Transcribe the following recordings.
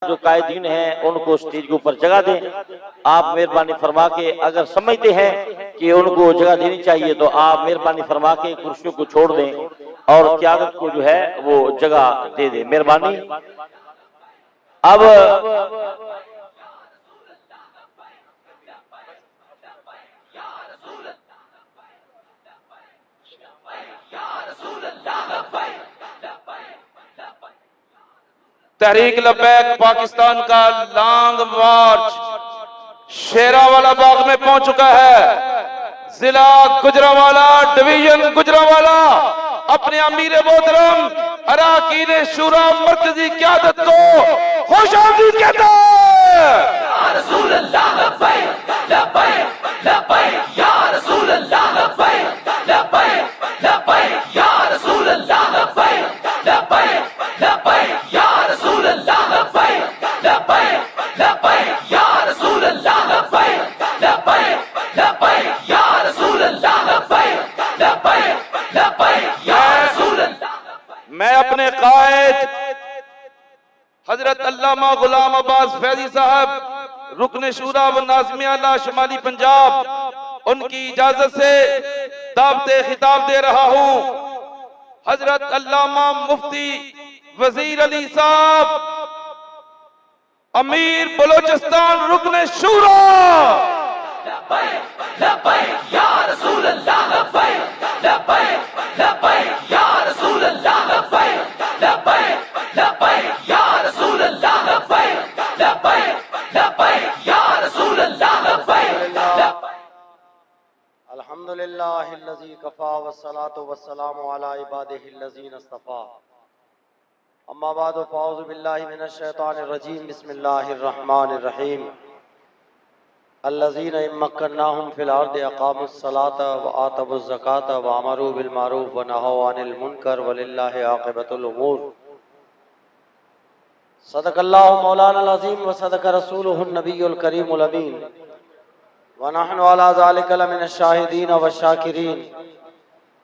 जो कायदीन हैं उनको स्टेज के ऊपर जगह दें। आप मेहरबानी फरमा के अगर समझते हैं कि उनको जगह देनी चाहिए तो आप मेहरबानी फरमा के कुर्सियों को छोड़ दें और क़यादत को जो है वो जगह दे दें, मेहरबानी। अब तहरीक लब्बैक पाकिस्तान का लॉन्ग मार्च शेरावाला बाग में पहुंच चुका है। जिला गुजरांवाला, डिवीजन गुजरांवाला अपने अमीर मोहतरम अरकान शूरा मरकजी क़यादत को खुशामदीद कहता है। या रसूल अल्लाह लब्बैक लब्बैक लब्बैक या रसूल अल्लाह लब्बैक लब्बैक लब्बैक या रसूल अल्लाह लब्बैक लब्बैक लब्बैक या रसूल अल्लाह लब्बैक लब्बैक लब्बैक या रसूल अल्लाह लब्बैक लब्बैक लब्बैक या रसूल अल्लाह लब्बैक लब्बैक लब्बैक या रसूल अल्लाह। मैं अपने कायद हजरत अल्लामा गुलाम अब्बास फैजी साहब रुकन शूरा व नाज़िम आला शुमाली पंजाब उनकी इजाजत से दावते खिताब दे रहा हूं। हजरत अल्लामा मुफ्ती वजीर अली साहब अमीर बलोचिस्तान रुकन शूरा। लब्बैक लब्बैक या रसूल अल्लाह लब्बैक लब्बैक लब्बैक या रसूल अल्लाह लब्बैक लब्बैक लब्बैक या रसूल अल्लाह लब्बैक लब्बैक लब्बैक या रसूल अल्लाह लब्बैक। अल्हम्दुलिल्लाहिल्लज़ी कफ़ा वस्सलातु वस्सलामु अला इबादिहिल्लज़ीना इस्तफ़ा। अम्मा बाद फ़अऊज़ु बिल्लाहि मिनश शैतानिर रजीम बिस्मिल्लाहिर रहमानिर रहीम। अल्लज़ीना इम्मक्कन्नाहुम फ़िल अर्दि अक़ामुस सलाता व आतवुज़ ज़काता व अमरू बिल मारूफ़ व नहौ अनिल मुनकर वलिल्लाहि आक़िबतुल उमूर। सदक़ल्लाहु मौलानाल अज़ीम व सदक़ रसूलुहुन नबियुल करीमुल अमीन व नहनु अला ज़ालिका लमिनश शाहिदीन व शाकिरीन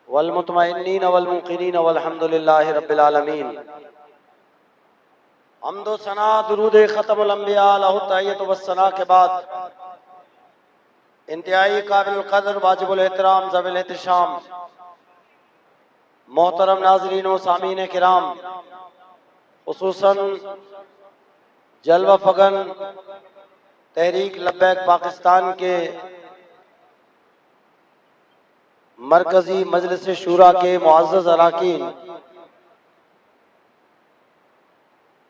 वल मुतमइन्नीन वल मुक़िनीन वल्हम्दुलिल्लाहि रब्बिल आलमीन। हम्दो सना दुरूद ख़त्मुल अंबिया लहु तहिय्यतु वस्सना के बाद इंतहाई काबिल क़द्र वाजिबुल एहतराम ज़वील एहतिशाम मोहतरम नाज़रीन व सामीन किराम, खुसूसन जलवा फगन तहरीक लब्बैक पाकिस्तान के मरकजी मजलिस शूरा के मुअज़्ज़ज़ अरकान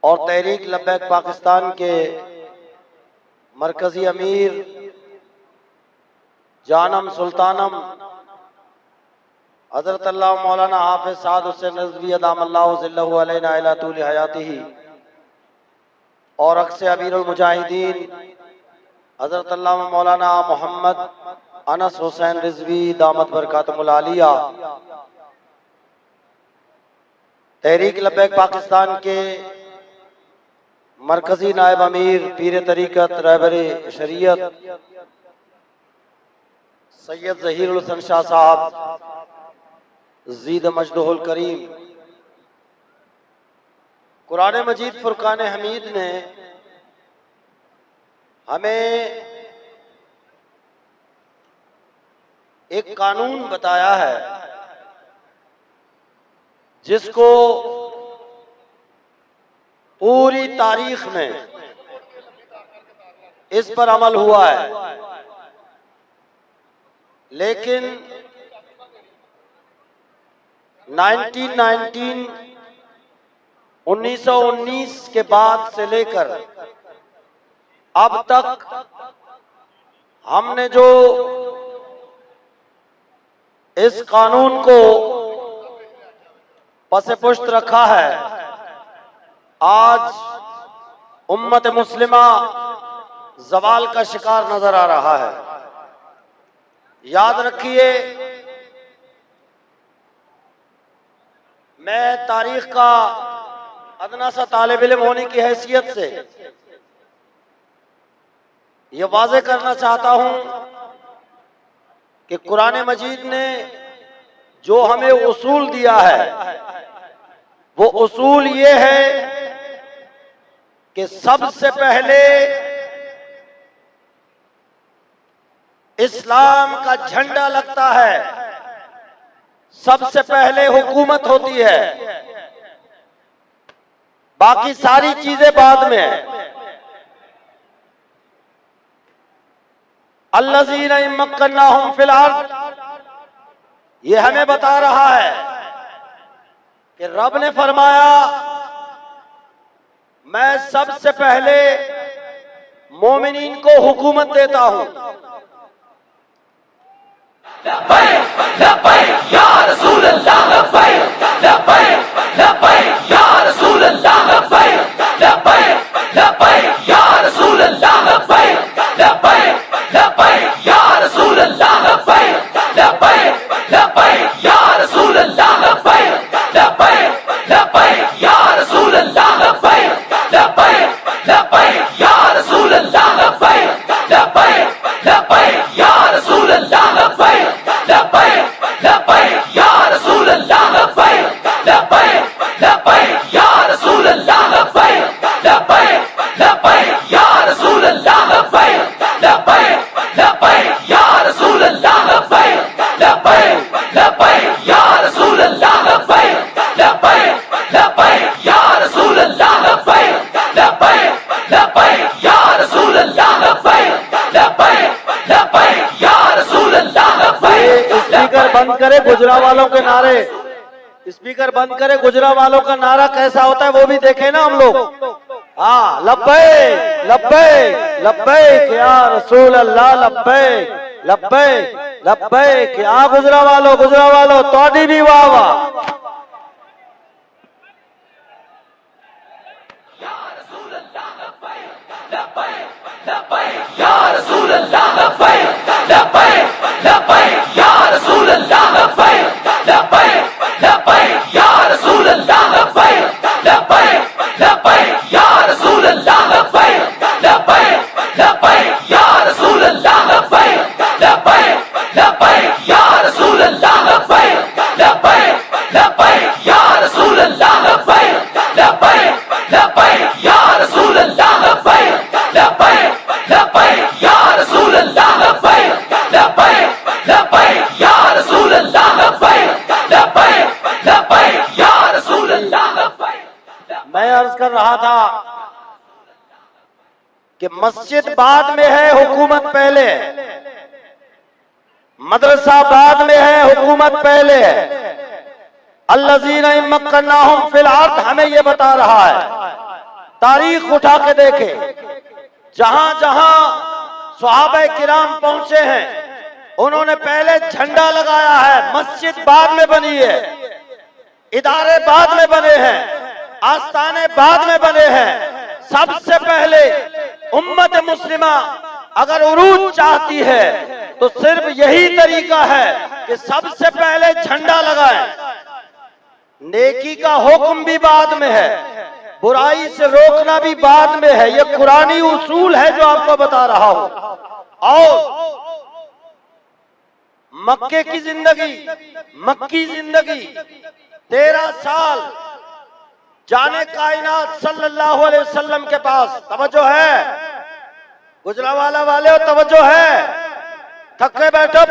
और तहरीक लब्बैक पाकिस्तान के मरकजी अमीर जानम सुल्तानम हजरत अल्लाह मौलाना हाफिज साद हुसैन रिज़वी अदामल्लाहु ज़िल्लहु अलैना इला तूल हयातिही और अक्स अमीरुल मुजाहिदीन हजरत अल्लाह मौलाना मोहम्मद अनस हुसैन रिज़वी दामत बरकातुहुल आलिया तहरीक लब्बैक पाकिस्तान के मरकजी नायब अमीर पीर तरीक़त रहबरे शरीयत सैयद ज़हीरुल हसन शाह साहब ज़ीद मजदहुल करीम। कुरान मजीद फुरकान हमीद ने हमें एक कानून बताया है जिसको पूरी तारीख में इस पर अमल हुआ है, लेकिन 1919 के बाद से लेकर अब तक हमने जो इस कानून को पसे पुश्त रखा है, आज उम्मत मुस्लिमा ज़वाल का शिकार नजर आ रहा है। याद रखिए, मैं तारीख का अदना सा तालिब इल्म होने की हैसियत से यह वाज़े करना चाहता हूं कि कुरान मजीद ने जो हमें उसूल दिया है वो उसूल ये है कि सबसे पहले इस्लाम का झंडा लगता है, सबसे पहले हुकूमत होती है, बाकी सारी चीजें बाद में है। अल्लज़ीना इम्मक्कन्नाहुम फिल अर्द, ये हमें बता रहा है कि रब ने फरमाया मैं सबसे पहले मोमिनीन को हुकूमत देता हूं। लब्बैक लब्बैक या रसूल अल्लाह, लब्बैक लब्बैक लब्बैक या रसूल अल्लाह, लब्बैक लब्बैक लब्बैक या रसूल अल्लाह, लब्बैक लब्बैक लब्बैक या रसूल अल्लाह, लब्बैक लब्बैक लब्बैक या रसूल अल्लाह, लब्बैक लब्बैक लब्बैक या रसूल अल्लाह, लब्बैक लब्बैक लब्बैक या रसूल अल्लाह, लब्बैक लब्बैक लब्बैक या रसूल अल्लाह, लब्बैक लब्बैक लब्बैक या रसूल अल्लाह, लब्बैक लब्बैक लब्बैक या रसूल अल्लाह, लब्बैक लब्बैक लब्बैक या रसूल अल्लाह, लब्बैक लब्बैक लब्बैक या रसूल अल्लाह, लब्बैक लब्बैक लब्बैक या रसूल अल्लाह, लब्बैक लब्बैक लब्बैक या रसूल अल्लाह, लब्बैक लब्बैक लब्बैक या रसूल अल्लाह, लब्बैक लब्बैक लब्बैक या रसूल अल्लाह, लब्बैक। स्पीकर बंद करे, गुजरा वालों के नारे, स्पीकर बंद करे, गुजरा वालों का नारा कैसा होता है वो भी देखे ना हम लोग। हाँ, लब्बैक लब्बैक लब्बैक या रसूल अल्लाह, लब्बैक लब्बैक लब्बैक। या गुजरा वालों तोड़ी भी वाह वाह। या रसूल अल्लाह, लब्बैक लब्बैक या रसूल अल्लाह, लब्बैक लब्बैक लब्बैक या रसूल अल्लाह, लब्बैक लब्बैक लब्बैक या रसूल अल्लाह, लब्बैक लब्बैक लब्बैक या रसूल अल्लाह, लब्बैक लब्बैक लब्बैक या रसूल अल्लाह, लब्बैक लब्बैक लब्बैक या रसूल अल्लाह, लब्बैक लब्बैक लब्बैक या रसूल अल्लाह, लब्बैक लब्बैक लब्बैक या रसूल अल्लाह, लब्बैक लब्बैक लब्बैक या रसूल अल्लाह, लब्बैक लब्बैक लब्बैक या रसूल अल्लाह, लब्बैक लब्बैक लब्बैक या रसूल अल्लाह, लब्बैक। मैं अर्ज कर रहा था कि मस्जिद बाद में है, हुकूमत पहले है। मदरसा बाद में है, हुकूमत पहले है। अल्लज़ीना इम्मक्कन्नाहुम फिल अर्द हमें यह बता रहा है। तारीख उठा के देखे, जहां जहां सहाबा किराम पहुंचे हैं उन्होंने पहले झंडा लगाया है। मस्जिद बाद में बनी है, इदारे बाद में बने हैं, आस्थाने बाद में बने हैं। सबसे पहले उम्मत मुस्लिमा अगर उरूज चाहती है तो सिर्फ यही तरीका है कि सबसे पहले झंडा लगाएं। नेकी का हुक्म भी बाद में है, बुराई से रोकना भी बाद में है। यह कुरानी उसूल है जो आपको बता रहा हूं। और मक्के की जिंदगी, मक्की जिंदगी 13 साल जाने कायनात सल्लल्लाहु अलैहि वसल्लम के पास। तवज्जो है गुजरावाला वाले हो, तवज्जो है। थके बैठो,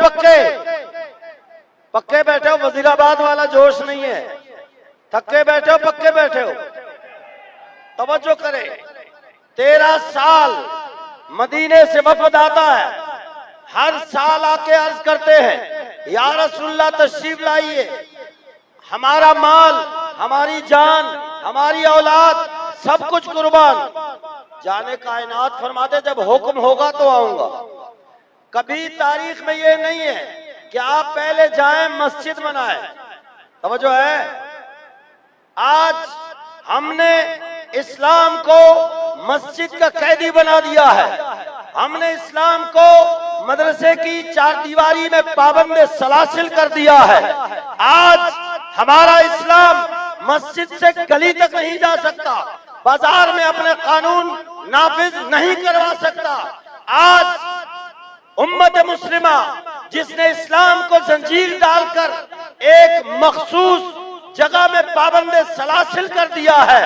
पक्के बैठे हो, वजीराबाद वाला जोश नहीं है। थके बैठे हो, पक्के बैठे हो, तवज्जो करे। 13 साल मदीने से वफद आता है, हर साल आके अर्ज करते हैं या रसूलल्लाह तशरीफ लाइए, हमारा माल, हमारी जान, हमारी औलाद सब कुछ कुर्बान। जाने कायनात फरमाते जब हुक्म होगा तो आऊंगा। कभी तारीख में ये नहीं है कि आप पहले जाएं मस्जिद बनाएं। समझो है, आज हमने इस्लाम को मस्जिद का कैदी बना दिया है। हमने इस्लाम को मदरसे की चारदीवारी में पाबंद सलासिल कर दिया है। आज हमारा इस्लाम मस्जिद से गली तक नहीं जा सकता, बाजार में अपने कानून नाफिज नहीं करवा सकता। आज उम्मत मुस्लिमा जिसने इस्लाम को जंजीर डालकर एक मखसूस जगह में पाबंद सलासिल कर दिया है,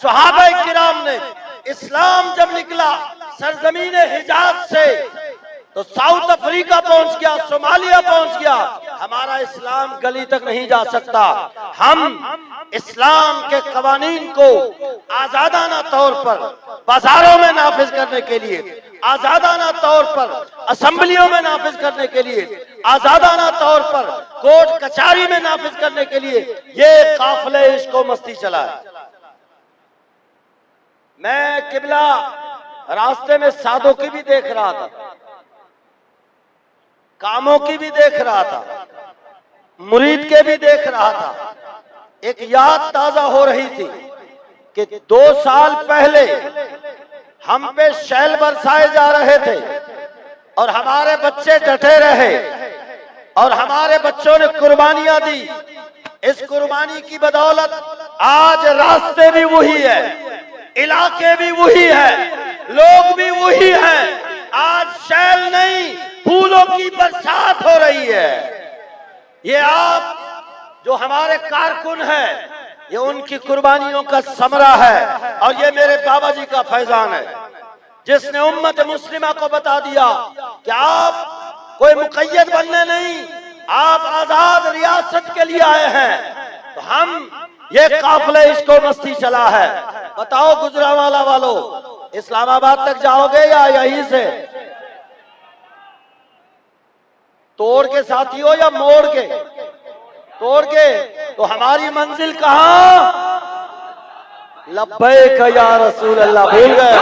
सहाबा किराम ने इस्लाम जब निकला सरजमीन हिजाज से तो साउथ अफ्रीका पहुंच गया, सोमालिया पहुंच गया। हमारा इस्लाम गली तक नहीं जा सकता। हम इस्लाम के कवानीन को आजादाना तौर पर बाजारों में नाफिज करने के लिए, आजादाना तौर पर असेंबलियों में नाफिज करने के लिए, आजादाना तौर पर कोर्ट कचहरी में नाफिज करने के लिए ये काफिले इसको मस्ती चला है। मैं किबला रास्ते में साधों की भी देख रहा था, कामों की भी देख रहा था, मुरीद के भी देख रहा था। एक याद ताजा हो रही थी कि 2 साल पहले हम पे शैल बरसाए जा रहे थे और हमारे बच्चे डटे रहे और हमारे बच्चों ने कुर्बानियां दी। इस कुर्बानी की बदौलत आज रास्ते भी वही है, इलाके भी वही है, लोग भी वही हैं। आज शैल नहीं, फूलों की बरसात हो रही है। ये आप जो हमारे कारकुन हैं, ये उनकी कुर्बानियों का समरा है और ये मेरे बाबा जी का फैजान है, जिसने उम्मत मुस्लिमा को बता दिया कि आप कोई मुकय्यद बनने नहीं, आप आजाद रियासत के लिए आए हैं। तो हम ये काफिले इसको मस्ती चला है। बताओ गुजरांवाला वालों, इस्लामाबाद तक जाओगे या यहीं से तोड़ के साथियों, या मोड़ के? तोड़ के। तो हमारी मंजिल कहां? लब्बैक या रसूल अल्लाह। भूल गए?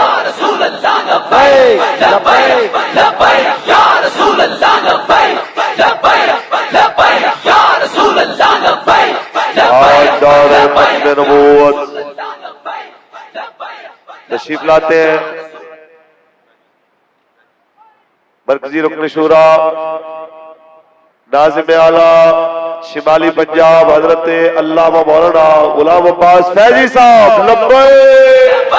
लब्बैक लब्बैक लब्बैक या रसूल अल्लाह, लब्बैक लब्बैक लब्बैक या रसूल अल्लाह, लब्बैक तशरीफ लाते हैं मरकजी रुकन शूरा नाज़िम आला शिमाली पंजाब हजरत अल्लामा मौलाना गुलाम अब्बास फैजी साहब। लब्बैक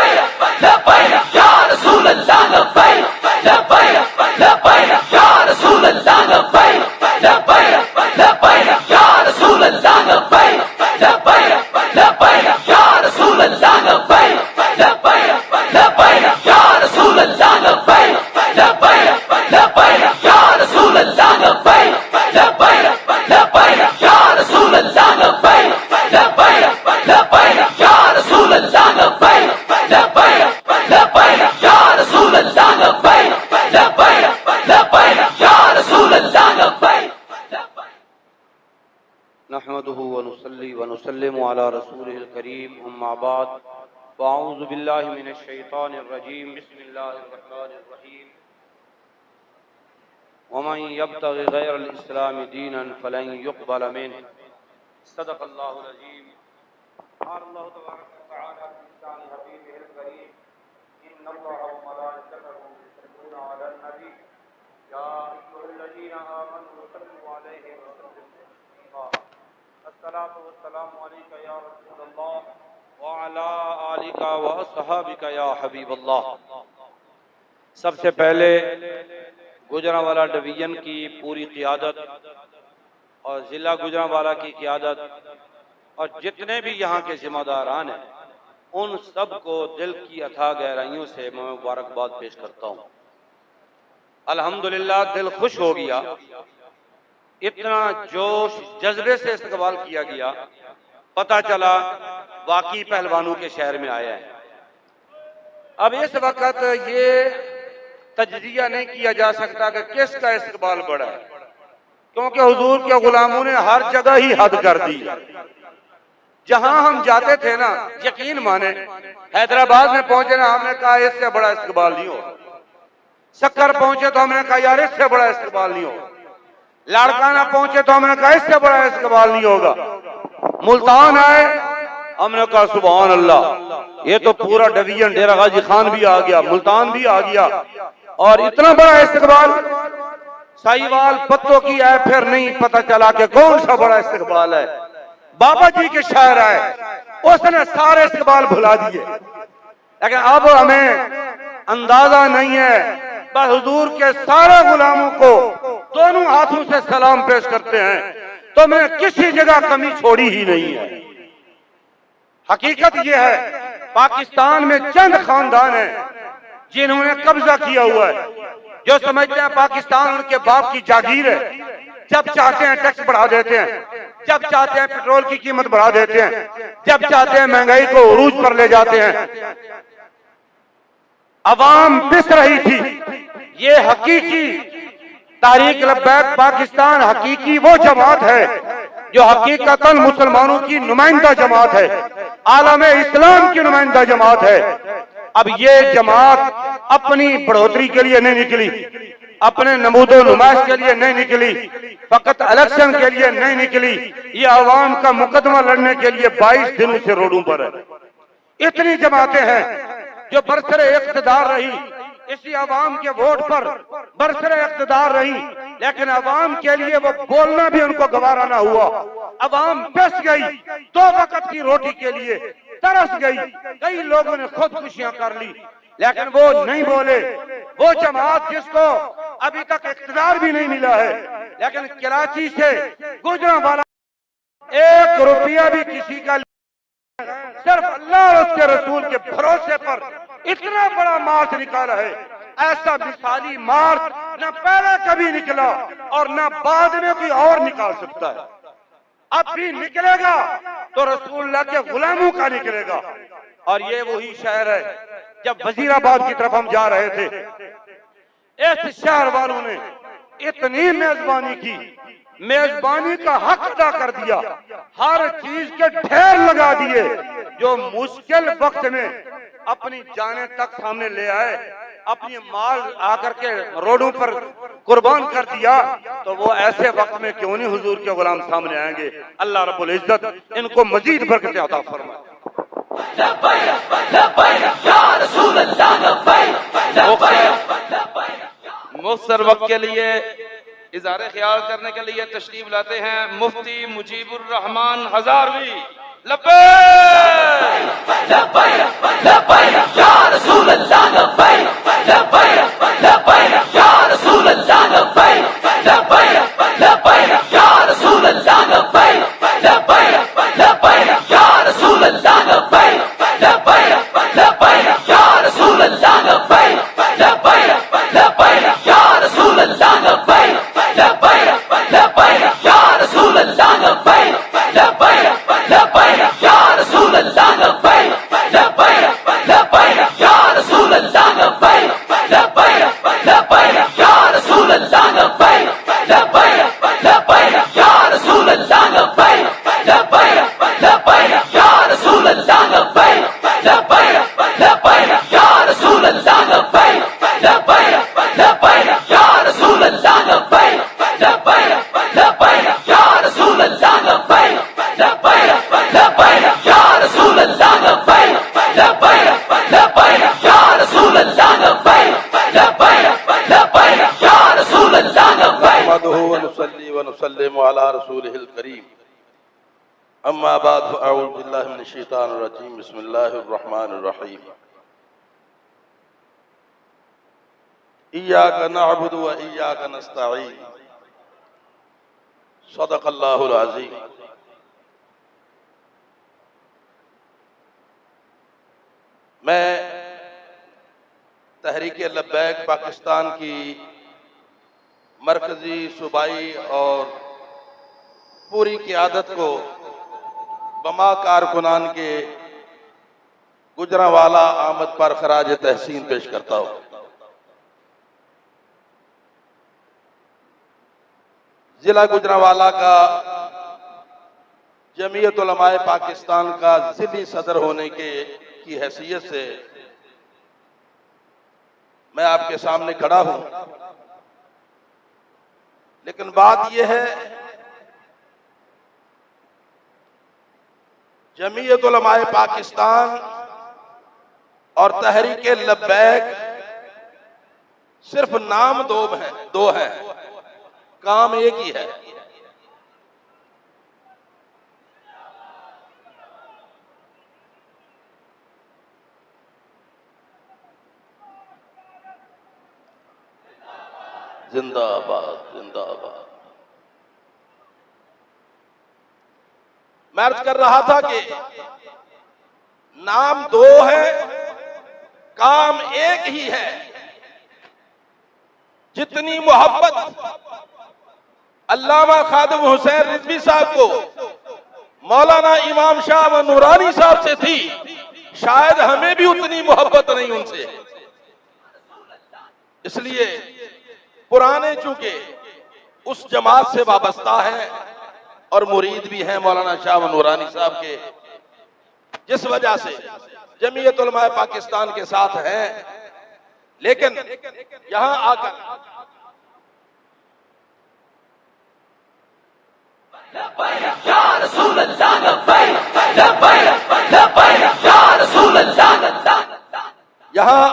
लब्बैक या रसूल अल्लाह, लब्बैक लब्बैक लब्बैक या रसूल अल्लाह, लब्बैक लब्बैक लब्बैक या रसूल अल्लाह, लब्बैक लब्बैक लब्बैक या रसूल अल्लाह, लब्बैक लब्बैक लब्बैक या रसूल अल्लाह, लब्बैक लब्बैक लब्बैक या रसूल अल्लाह, लब्बैक लब्बैक लब्बैक या रसूल अल्लाह, लब्बैक लब्बैक लब्बैक या रसूल अल्लाह, लब्बैक लब्बैक लब्बैक या रसूल अल्लाह, लब्बैक लब्बैक लब्बैक या रसूल अल्लाह, लब्बैक। नहमदुहु व नुसल्ली व नुसल्लिमु अला रसूलिल करीम, अम्मा बाद, अऊज़ु बिल्लाहि मिनश शैतानिर रजीम, बिस्मिल्लाहिर रहमानिर रहीम। वमन यब्तगि गैरल इस्लामी दीनन फलन युक़बल मिन्हु, सदक़ल्लाहुल अज़ीम। अल्लाहु तबारक व तआला बिलिसानि हबीबिहिल करीम, इन्नल्लाहा व मलाइकतहु युसल्लूना अलन नबी, या अय्युहल्लज़ीना आमनू सल्लु अलैहि व सल्लिमू तस्लीमा। अस्सलातु वस्सलामु अलैका या रसूलल्लाह व अला आलिका व अस्हाबिका या हबीबल्लाह। सबसे पहले गुजरांवाला डिवीजन की पूरी क़ियादत और ज़िला गुजरांवाला की क़ियादत और जितने भी यहाँ के जिम्मेदारान हैं, उन सब को दिल की अथाह गहराइयों से मैं मुबारकबाद पेश करता हूँ। अल्हम्दुलिल्लाह, दिल खुश हो गया, इतना जोश जज्बे से इस्तकबाल किया गया। पता चला वाकई पहलवानों के शहर में आया है। अब इस वक्त ये तजजिया नहीं किया जा सकता कि किसका इस्तकबाल बड़ा है, क्योंकि हुजूर के गुलामों ने हर जगह ही हद कर दी। जहां हम जाते थे ना, यकीन माने, हैदराबाद में पहुंचे ना, हमने कहा इससे बड़ा इस्तकबाल नहीं हो। सक्कर पहुंचे तो हमने कहा यार इससे बड़ा इस्तकबाल नहीं हो। लाड़काना पहुंचे तो हमने कहा इससे बड़ा इस्तकबाल नहीं होगा। मुल्तान आए, हमने कहा सुभान अल्लाह, ये तो पूरा डिवीजन डेरा गाजी खान भी आ गया, मुल्तान भी आ गया, और इतना बड़ा इस्तकबाल। साहिवाल पत्तों की आए, फिर नहीं पता चला कि कौन सा बड़ा इस्तकबाल है। बाबा जी के शहर आए, उसने सारे इस्तकबाल भुला दिए। लेकिन अब हमें अंदाजा नहीं है, बस हुजूर के सारे गुलामों को दोनों हाथों से सलाम पेश करते हैं, तो मैं किसी जगह कमी छोड़ी ही नहीं है। हकीकत यह है पाकिस्तान में चंद खानदान हैं जिन्होंने कब्जा किया हुआ है, जो समझते हैं पाकिस्तान उनके बाप की जागीर है। जब चाहते हैं टैक्स बढ़ा देते हैं, जब चाहते हैं पेट्रोल की कीमत बढ़ा देते हैं, जब चाहते हैं महंगाई को उरूज पर ले जाते हैं। अवाम पिस रही थी। ये हकीकी तारीख लब्बैक पाकिस्तान हकीकी वो जमात है जो हकीकतन मुसलमानों की नुमाइंदा जमात है, आलम इस्लाम की नुमाइंदा जमात है। अब ये जमात अपनी बढ़ोतरी के लिए नहीं निकली, अपने नमूदो नुमाइश के लिए नहीं निकली, फकत इलेक्शन के लिए नहीं निकली। ये अवाम का मुकदमा लड़ने के लिए 22 दिनों से रोडों पर है। इतनी जमातें हैं जो बरसरे इख्तिदार रही, इसी अवाम के वोट पर बरसरे इख्तिदार रही, लेकिन अवाम के लिए वो बोलना भी उनको गवारा ना हुआ। अवाम पिस गई, 2 वक्त की रोटी के लिए तरस गई। कई लोगों ने खुदकुशियां कर ली, लेकिन वो नहीं बोले। वो जमात जिसको अभी तक इख्तिदार भी नहीं मिला है, लेकिन कराची से गुजरांवाला 1 रुपया भी किसी का सिर्फ अल्लाह और उसके रसूल के भरोसे पर इतना बड़ा मार्च निकाला है। ऐसा मिसाली मार्च न पहले कभी निकला और न बाद में कोई और निकाल सकता है। अब भी निकलेगा तो रसूलुल्लाह के गुलामों का निकलेगा। और ये वही शहर है, जब वजीराबाद की तरफ हम जा रहे थे, इस शहर वालों ने इतनी मेजबानी की, मेजबानी का हक अदा कर दिया, हर चीज के ढेर लगा दिए। जो मुश्किल वक्त में अपनी जाने तक सामने ले आए, अपनी माल आकर के रोडों पर कुर्बान कर दिया, तो वो ऐसे वक्त में क्यों नहीं हुजूर के गुलाम सामने आएंगे। अल्लाह रब्बुल इज्जत इनको मजीद बरकत अता फरमाए। मुख्तर वक्त के लिए इज़हार ख्याल करने के लिए तशरीफ लाते हैं मुफ्ती मुजीबुर रहमान हजारवी। लब्बैक लब्बैक लब्बैक या रसूल अल्लाह, लब्बैक लब्बैक लब्बैक या रसूल अल्लाह, लब्बैक लब्बैक लब्बैक या रसूल अल्लाह, लब्बैक लब्बैक लब्बैक या रसूल अल्लाह, लब्बैक लब्बैक लब्बैक या रसूल अल्लाह, लब्बैक लब्बैक लब्बैक या रसूल अल्लाह, लब्बैक लब्बैक लब्बैक या रसूल अल्लाह, लब्बैक लब्बैक लब्बैक या रसूल अल्लाह, लब्बैक लब्बैक लब्बैक या रसूल अल्लाह, लब्बैक लब्बैक लब्बैक या रसूल अल्लाह, लब्बैक लब्बैक लब्बैक या रसूल अल्लाह, लब्बैक लब्बैक लब्बैक या रसूल अल्लाह, लब्बैक लब्बैक लब्बैक या रसूल अल्लाह, लब्बैक लब्बैक लब्बैक या रसूल अल्लाह, लब्बैक लब्बैक लब्बैक या रसूल अल्लाह, लब्बैक लब्बैक लब्बैक या रसूल अल्लाह, लब्बैक लब्बैक लब्बैक या रसूल अल्लाह, लब्बैक लब्बैक लब्बैक या रसूल अल्लाह, लब्बैक। नहमदुहु व नुसल्ली व नुसल्लिमु अला रसूलिहिल करीम। अम्मा बाद फ़अऊज़ु बिल्लाहि मिनश शैतानिर रजीम। बिस्मिल्लाहिर रहमानिर रहीम। इय्याका नअबुदु व इय्याका नस्तईन। सदक़ल्लाहुल अज़ीम। मैं तहरीक लब्बैक पाकिस्तान की मरकजी, सूबाई और पूरी क़ियादत को बमा कारकुनान के गुजरांवाला आमद पर खराज तहसीन पेश करता हूँ। जिला गुजरांवाला का जमीयत उलमाए पाकिस्तान का ज़िली सदर होने की हैसियत से मैं आपके सामने खड़ा हूं, लेकिन बात यह है, जमीयत उलमाए पाकिस्तान और तहरीक लब्बैक सिर्फ नाम दो हैं, काम एक ही है। जिंदाबाद जिंदाबाद। मैं अर्ज कर रहा था कि नाम दो है, काम एक ही है। जितनी मोहब्बत अल्लामा खादिम हुसैन रिजवी साहब को मौलाना इमाम शाह व नूरानी साहब से थी, शायद हमें भी उतनी मोहब्बत नहीं उनसे। इसलिए पुराने चूंकि उस जमात से वाबस्ता है और मुरीद भी हैं मौलाना शाह व नूरानी साहब के, जिस वजह से जमीयत उलमा पाकिस्तान के साथ हैं। लेकिन यहां आकर यहां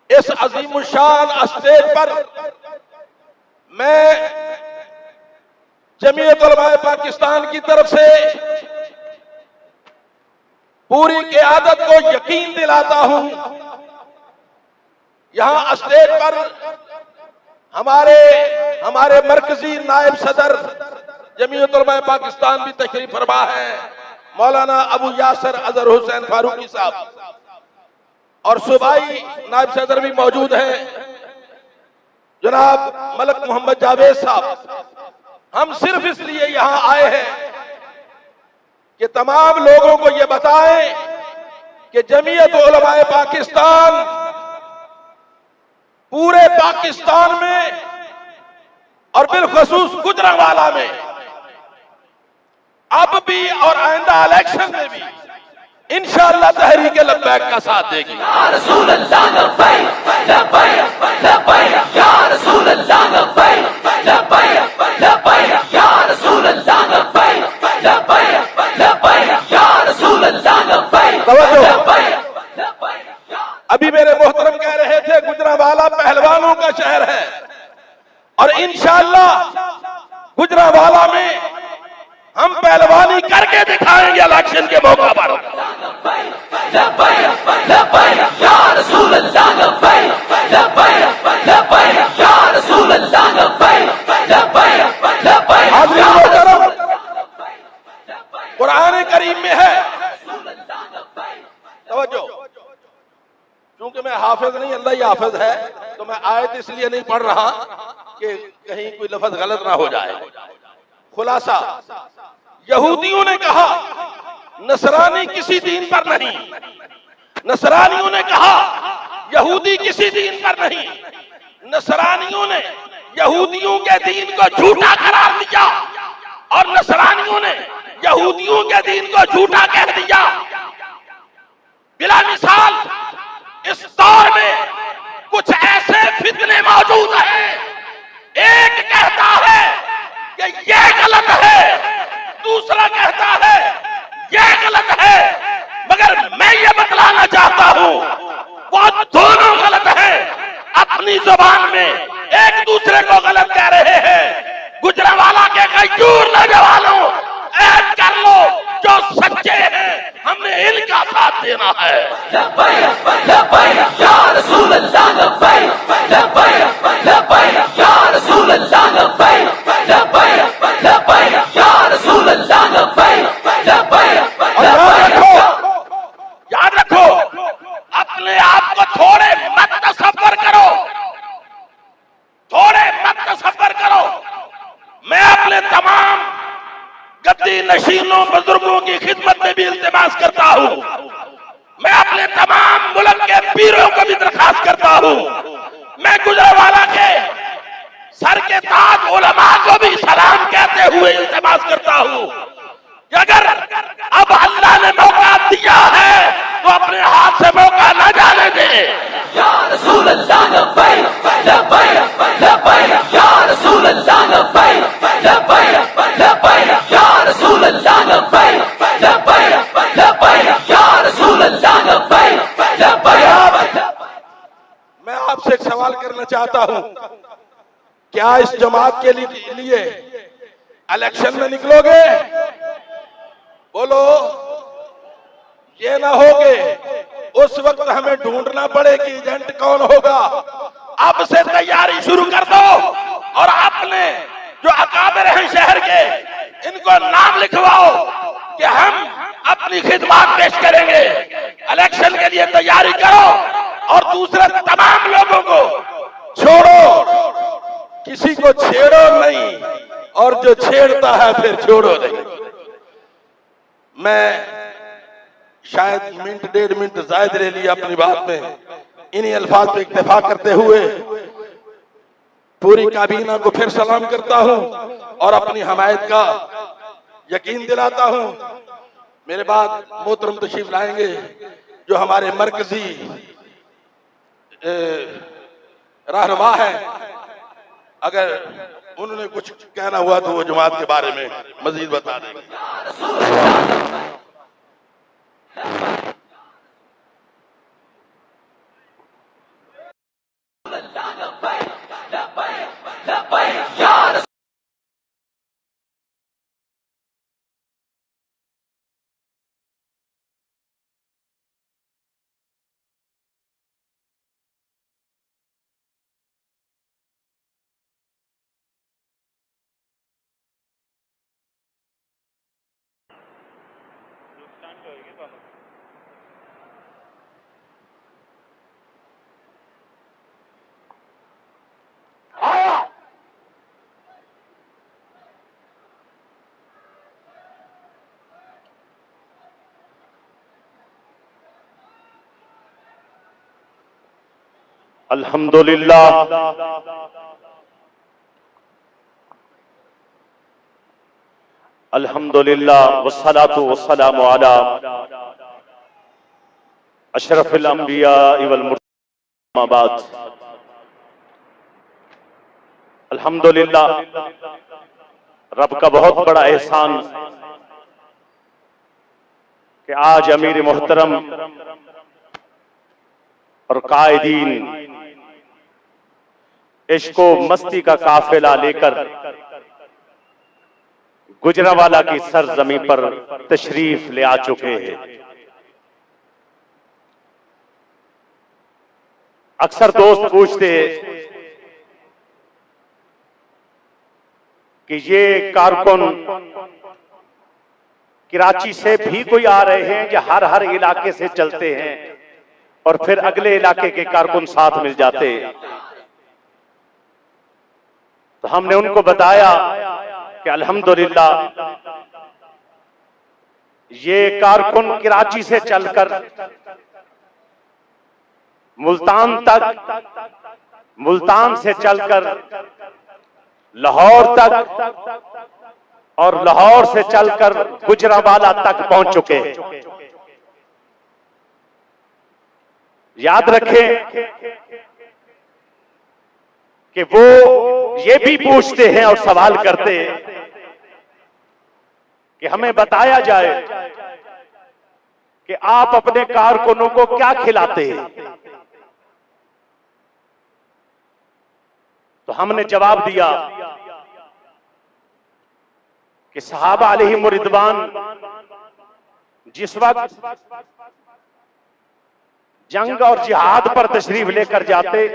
इस अजीमुशान स्टेज पर मैं जमीयत उलमा पाकिस्तान की तरफ से पूरी क़यादत को यकीन दिलाता हूं। यहां स्टेज पर हमारे मरकजी नायब सदर जमीयत उलमा पाकिस्तान भी तशरीफ फरमा है, मौलाना अबू यासर अजहर हुसैन फारूकी साहब, और सूबाई नायब सदर भी मौजूद हैं जनाब मलक मोहम्मद जावेद साहब। हम सिर्फ इसलिए यहां आए हैं कि तमाम लोगों को यह बताएं कि जमीयत उलमा पाकिस्तान पूरे पाकिस्तान में और बिलखसूस गुजरांवाला में अब भी और आइंदा इलेक्शन में भी इंशाअल्लाह तहरीक लब्बैक का साथ देगी। या रसूल अल्लाह लब्बैक लब्बैक लब्बैक या रसूल अल्लाह लब्बैक लब्बैक लब्बैक या रसूल अल्लाह लब्बैक लब्बैक लब्बैक या रसूल अल्लाह लब्बैक लब्बैक। अभी मेरे मोहतरम कह रहे थे गुजरांवाला पहलवानों का शहर है और इंशाअल्लाह गुजरांवाला में हम पहलवानी करके दिखाएंगे इलेक्शन के मौका पर। कुरान करीम में है, तवज्जो, क्योंकि मैं हाफिज नहीं, अल्लाह ही हाफिज है, तो मैं आयत इसलिए नहीं पढ़ रहा कि कहीं कोई लफ्ज गलत ना हो जाए। खुलासा, यहूदियों ने कहा नसरानी किसी दीन पर नहीं, नसरानियों ने कहा यहूदी किसी दीन पर नहीं, नसरानियों ने यहूदियों के दीन को झूठा करार दिया और नसरानियों ने यहूदियों के दीन को झूठा कह दिया। बिला मिसाल इस दौर में कुछ ऐसे फितने मौजूद हैं, एक कहता है कि यह गलत है, दूसरा कहता है यह गलत है, मगर मैं ये बतलाना चाहता हूं वो दोनों गलत हैं। अपनी जुबान में एक दूसरे को गलत कह रहे हैं। गुजरांवाला के गयूर नौजवानों, ऐड कर लो, जो सच्चे हैं हमने इनका साथ देना है। लब्बैक लब्बैक या रसूल अल्लाह लब्बैक लब्बैक लब्बैक या रसूल अल्लाह लब्बैक लब्बैक लब्बैक या रसूल अल्लाह लब्बैक लब्बैक लब्बैक। याद रखो, अपने आप को थोड़े मत तसव्वुर करो, थोड़े मत तसव्वुर करो। मैं अपने तमाम गद्दी नशीनों बुजुर्गों की खिदमत में भी इल्तिमास करता हूं, मैं अपने तमाम मुल्क के पीरों को भी दरखास्त करता हूं, मैं गुजरांवाला के सर के ताज उलमा को भी सलाम कहते हुए इल्तिमास करता हूं कि अगर अब अल्लाह ने मौका दिया है तो अपने हाथ से मौका न जाने दे। या रसूल अल्लाह लब्बैक लब्बैक लब्बैक या रसूल अल्लाह लब्बैक लब्बैक लब्बैक या रसूल अल्लाह लब्बैक लब्बैक लब्बैक या रसूल अल्लाह लब्बैक लब्बैक। मैं आपसे एक सवाल करना चाहता हूं, क्या इस जमात के लिए इलेक्शन में निकलोगे? बोलो, ये ना होगे उस वक्त हमें ढूंढना पड़े कि एजेंट कौन होगा। अब से तैयारी शुरू कर दो और अपने जो अकाबिर हैं शहर के, इनको नाम लिखवाओ कि हम अब अपनी खिदमत पेश करेंगे। इलेक्शन के लिए तैयारी करो और दूसरे तमाम लोगों को छोड़ो, किसी को छेड़ो नहीं, और जो छेड़ता है फिर छोड़ो नहीं। मैं शायद मिनट 1.5 मिनट जायद ले लिया अपनी बात में। इन्हीं अल्फाज पे इत्तेफाक करते हुए पूरी काबीना को फिर सलाम करता हूं और अपनी हमायत का यकीन दिलाता हूं। मेरे बाद मोहतरम तशरीफ लाएंगे जो हमारे मरकजी रहनुमा है। अगर उन्होंने कुछ कहना हुआ तो वो जमात के बारे में मजीद बता देंगे। अल्हम्दुलिल्लाह अल्हम्दुलिल्लाह वस्सलातु वस्सलामु अला अशरफिल अंबिया वल मुरसलीन अम्मा बाद। अल्हम्दुलिल्लाह रब का बहुत बड़ा एहसान कि आज अमीर मोहतरम और कायदीन इश्को मस्ती का काफिला लेकर गुजरांवाला की सरजमी पर तशरीफ ले आ चुके हैं। अक्सर दोस्त पूछते कि ये कारकुन कराची से भी कोई आ रहे हैं या हर इलाके से चलते हैं और फिर अगले इलाके के कारकुन साथ मिल जाते। तो हमने उनको बताया कि अल्हम्दुलिल्लाह ये कारकुन कराची से चलकर मुल्तान तक, मुल्तान से चलकर लाहौर तक और लाहौर से चलकर गुजरांवाला तक पहुंच चुके हैं। याद रखें कि वो ये भी पूछते हैं और सवाल करते हैं कि हमें बताया जाए कि आप अपने कारकुनों को क्या खिलाते हैं। तो हमने जवाब दिया कि सहाबा अलैहिम रिदवान जिस वक्त जंग और जिहाद पर तशरीफ लेकर जाते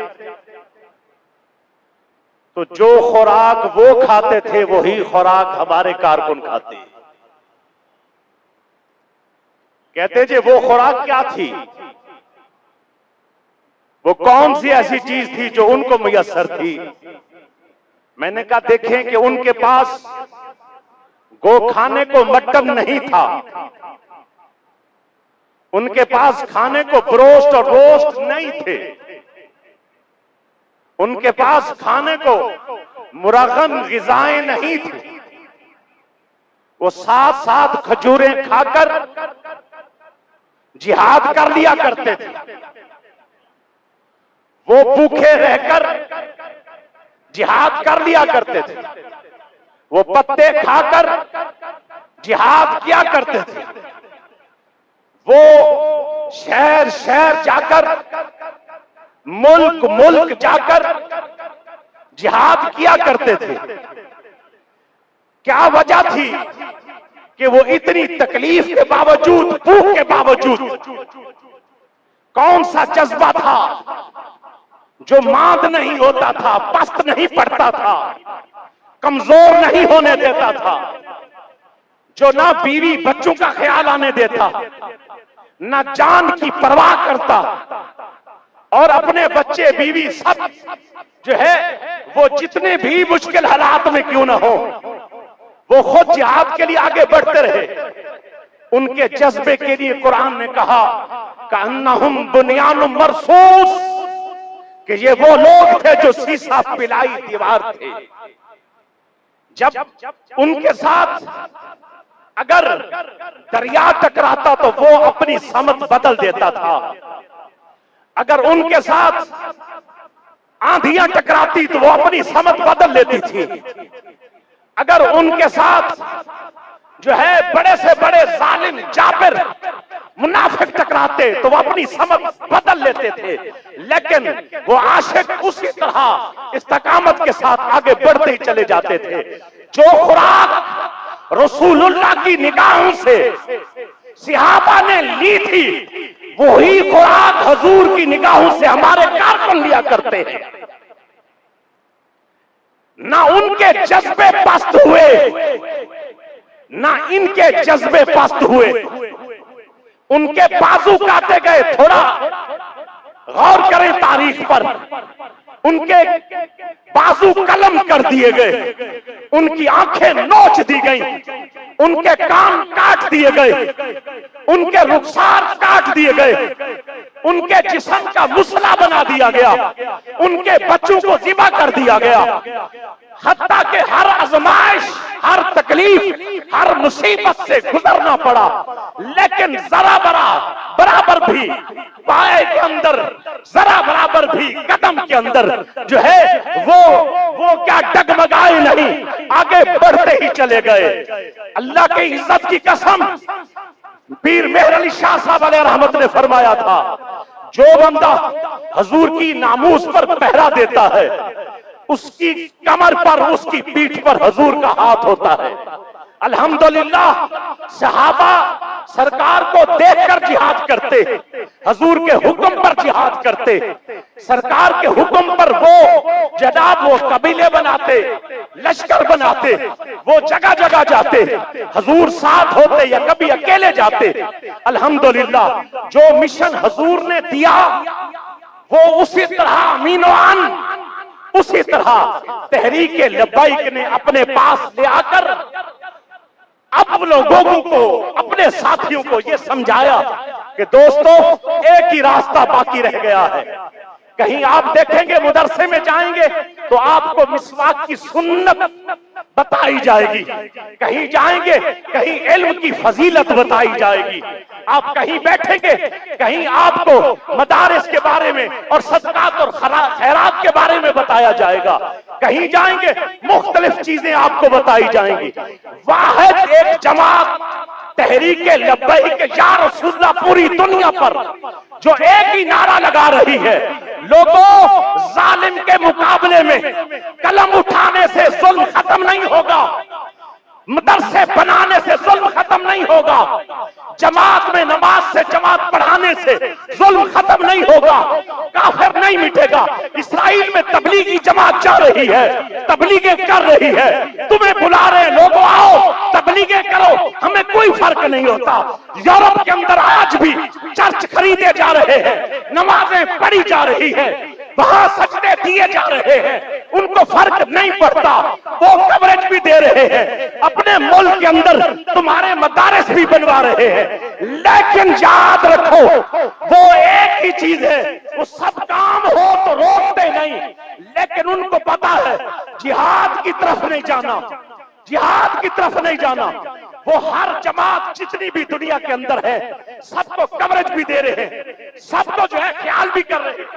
तो जो खुराक वो खाते थे वही खुराक हमारे कारकुन खाते। कहते थे वो खुराक क्या थी, वो कौन सी ऐसी चीज थी जो उनको मुयस्सर थी। मैंने कहा देखें कि उनके पास गो खाने को मटन नहीं था, उनके पास खाने को ब्रोस्ट और रोस्ट नहीं थे, उनके पास खाने को मुरगम ग़िज़ाएं नहीं थी। वो साथ साथ खजूरें खाकर जिहाद कर लिया करते थे। वो भूखे रहकर जिहाद कर लिया करते थे। वो पत्ते खाकर जिहाद किया करते थे। वो शहर शहर जाकर, मुल्क मुल्क जाकर जिहाद किया करते थे। क्या वजह थी कि वो इतनी तकलीफ के बावजूद, भूख के बावजूद, कौन सा जज्बा था जो मांद नहीं होता था, पस्त नहीं पड़ता था, कमजोर नहीं होने देता था, जो ना बीवी बच्चों का ख्याल आने देता, ना जान की परवाह करता, और अपने बच्चे बीवी सब जो है वो जितने भी मुश्किल हालात में क्यों ना हो, वो खुद जिहाद के लिए आगे बढ़ते रहे। उनके जज्बे के लिए कुरान ने कहा कअन्नहुम बुनियानुम मरसूस, कि ये वो लोग थे जो शीशा पिलाई दीवार थे। जब उनके साथ अगर दरिया टकराता तो वो अपनी समत बदल देता था, अगर उनके साथ आंधियां टकराती तो वो अपनी समत बदल लेती थी, अगर उनके साथ जो है बड़े से बड़े जालिम जाबिर मुनाफिक टकराते तो वो अपनी समत बदल लेते थे। लेकिन वो आशिक उसी तरह इस्तकामत के साथ आगे बढ़ते ही चले जाते थे। जो खुराक रसूलुल्लाह की निगाहों से सहाबा ने ली थी, वही खुराक हुजूर की निगाहों से हमारे कारकुन लिया करते हैं। ना उनके जज्बे पस्त हुए, ना इनके जज्बे पस्त हुए। उनके बाजू काटे गए, थोड़ा गौर करें तारीख पर। उनके बाजू कलम कर दिए गए, उनकी आंखें नोच दी गई, उनके कान काट दिए गए, उनके रुखसार काट दिए गए, उनके जिस्म का मुसला बना दिया गया, उनके बच्चों को ज़िबा कर दिया गया। हत्ता के हर आजमाइश, हर तकलीफ, हर मुसीबत से गुजरना पड़ा, लेकिन जरा बराबर भी पाए के अंदर, जरा बराबर भी कदम के अंदर जो है वो क्या डगमगाए नहीं, आगे बढ़ते ही चले गए। अल्लाह की इज्जत की कसम, पीर मेहर अली शाह साहब अलैहि रहमत ने फरमाया था, जो बंदा हुजूर की नामूस पर पहरा देता है, उसकी कमर पर, उसकी पीठ पर हुजूर का हाथ होता है। अल्हम्दुलिल्लाह सहाबा सरकार को देखकर जिहाद करते, हुजूर के हुक्म पर जिहाद करते, सरकार के हुक्म पर वो जनाब वो कबीले बनाते, लश्कर बनाते, वो जगह जगह जाते, हुजूर साथ होते या कभी अकेले जाते। अल्हम्दुलिल्लाह जो मिशन हुजूर ने दिया वो उसी तरह अमीनोआन, उसी तरह तहरीक लब्बाइक ने अपने पास ले आकर अब लोगों को, अपने साथियों को ये समझाया कि दोस्तों एक ही रास्ता बाकी रह गया है। कहीं आप देखेंगे मदरसे में जाएंगे तो आपको मिसवाक की सुन्नत बताई जाएगी, कहीं जाएंगे कहीं इल्म की फजीलत बताई जाएगी, आप कहीं बैठेंगे कहीं आपको मदारिस के बारे में और सदकात और खैरात के बारे में बताया जाएगा, कहीं जाएंगे मुख्तलिफ चीजें आपको बताई जाएंगी। वाहिद एक जमात तहरीक लब्बैक या रसूलुल्लाह पूरी दुनिया पर जो एक ही नारा लगा रही है, लोगों जालिम के मुकाबले में कलम उठाने से जुल्म खत्म नहीं होगा, मदरसे बनाने से जुल्म खत्म नहीं होगा, जमात में नमाज से जमात पढ़ाने से जुल्म खत्म नहीं होगा, काफिर नहीं मिटेगा। इसराइल में तबलीगी जमात जा रही है, तबलीगें कर रही है, तुम्हें बुला रहे हैं, लोगों आओ तबलीगें करो, हमें कोई फर्क नहीं होता। यूरोप के अंदर आज भी चर्च खरीदे जा रहे हैं, नमाजें पढ़ी जा रही है, वहां सजदे दिए जा रहे हैं, उनको फर्क नहीं पड़ता, वो कवरेज भी दे रहे हैं, अपने मुल्क के अंदर तुम्हारे मदारिस भी बनवा रहे हैं। लेकिन याद रखो वो एक ही चीज है, वो सब काम हो तो रोकते नहीं, लेकिन उनको पता है जिहाद की तरफ नहीं जाना, जिहाद की तरफ नहीं जाना। वो हर जमात जितनी भी दुनिया के अंदर है सबको कवरेज भी दे रहे हैं, सबको जो है ख्याल भी कर रहे हैं।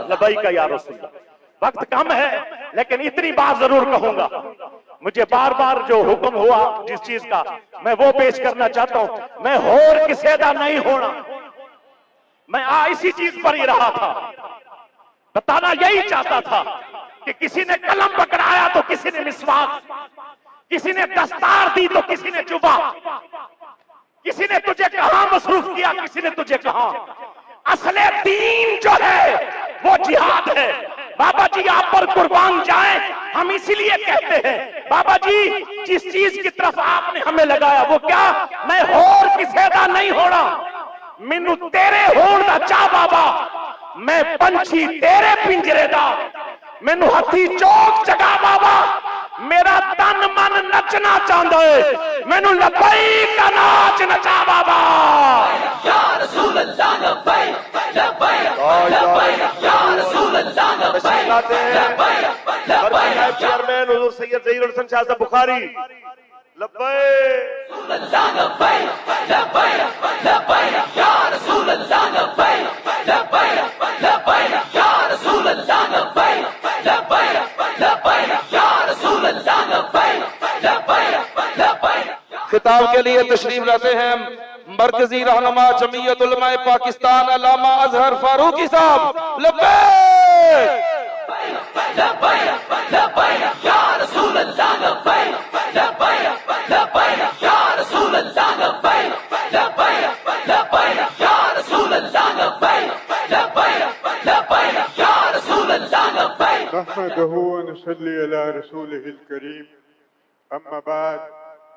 लब्बैक या रसूल अल्लाह। वक्त कम है लेकिन इतनी बात जरूर कहूंगा, मुझे बार बार जो हुक्म हुआ जिस चीज का मैं वो पेश करना चाहता हूं। मैं होर किसी दा नहीं होना, मैं इसी चीज पर ही रहा था, बताना यही चाहता था कि किसी ने कलम पकड़ाया तो किसी ने मिसवाक, किसी ने दस्तार दी तो किसी ने जुबा, किसी ने तुझे कहां मसरूफ किया, किसी ने तुझे कहां। असले दीन जो है वो जिहाद है। बाबा जी आप पर कुर्बान जाएं, हम इसीलिए कहते हैं बाबा जी जिस चीज की तरफ आपने हमें लगाया वो क्या, मैं होर किसे दा नहीं होना, मैनू तेरे होण दा चा बाबा, मैं पंछी तेरे पिंजरे दा, मैनू हथी चौक जगा बाबा, मेरा तन मन नचना चाहता है, मैनू लबई का नाच नचा बाबा। या रसूल अल्लाह लबई लबई लबई या रसूल अल्लाह लबई लबई लबई चेयरमैन हुजूर सैयद ज़हीरुल हसन शाह साहब बुखारी लबई रसूल अल्लाह लबई लबई लबई या रसूल अल्लाह लबई लबई लबई या रसूल अल्लाह लबई लबई लबई या रसूल अल्लाह लबई लबई लबई। खिताब के लिए तशरीफ लाते हैं मरकजी रहनुमा जमीयत उलमा पाकिस्तान अल्लामा अजहर फारूकी साहब। लब्बैक लबई लबई या रसूल अल्लाह लबई लबई लबई या रसूल अल्लाह लबई लबई लबई या रसूल अल्लाह लबई लबई लबई या रसूल अल्लाह लबई। नहमदहु व नसल्ली अला रसूलिहिल करीम, अम्मा बाद,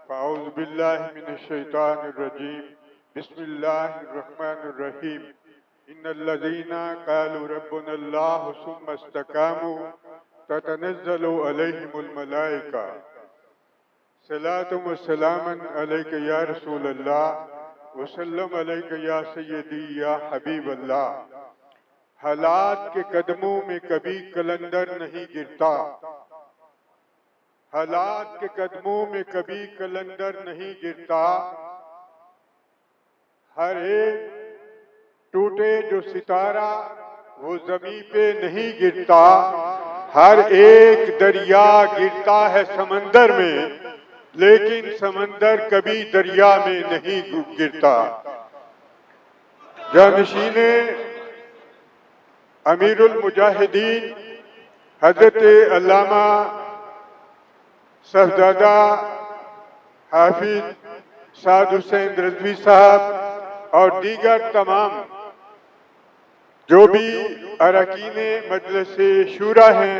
फ़अऊज़ु बिल्लाहि मिनश शैतानिर रजीम, बिस्मिल्लाहिर रहमानिर रहीम। इन्नल्लज़ीना क़ालू रब्बुनल्लाहु सुम्मा इस्तक़ामू ततनज़्ज़लु अलैहिमुल मलाइका सलातुम व सलामन अलैका या रसूल अल्लाह व सल्लम अलैका या सय्यदी या हबीब अल्लाह। हालात के कदमों में कभी कलंदर नहीं गिरता, हालात के कदमों में कभी कलंदर नहीं गिरता, हर एक टूटे जो सितारा वो जमीन पे नहीं गिरता, हर एक दरिया गिरता है समंदर में, लेकिन समंदर कभी दरिया में नहीं गिरता। जानशीने अमीरुल मुजाहिदीन हजरत अल्लामा साहबजादा हाफिज साद हुसैन रिजवी साहब और दीगर तमाम जो भी अरकीने मजलिस शूरा हैं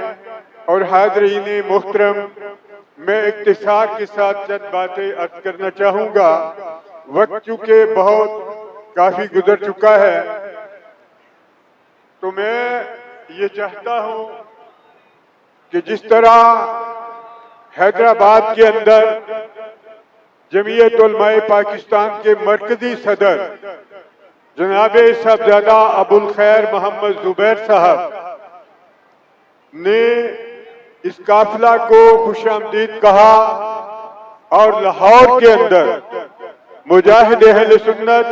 और हाज़रीन मोहतरम, मैं इख्तिसार के साथ चंद बातें अर्ज करना चाहूँगा। वक्त चूँकि बहुत काफ़ी गुजर चुका है, तो मैं ये चाहता हूँ कि जिस तरह हैदराबाद के अंदर जमीयत उलमाए पाकिस्तान के मरकजी सदर जनाबे साहबजादा अबुल खैर मोहम्मद जुबैर साहब ने इस काफिला को खुशामदीद कहा, और लाहौर के अंदर मुजाहिद अहले सुन्नत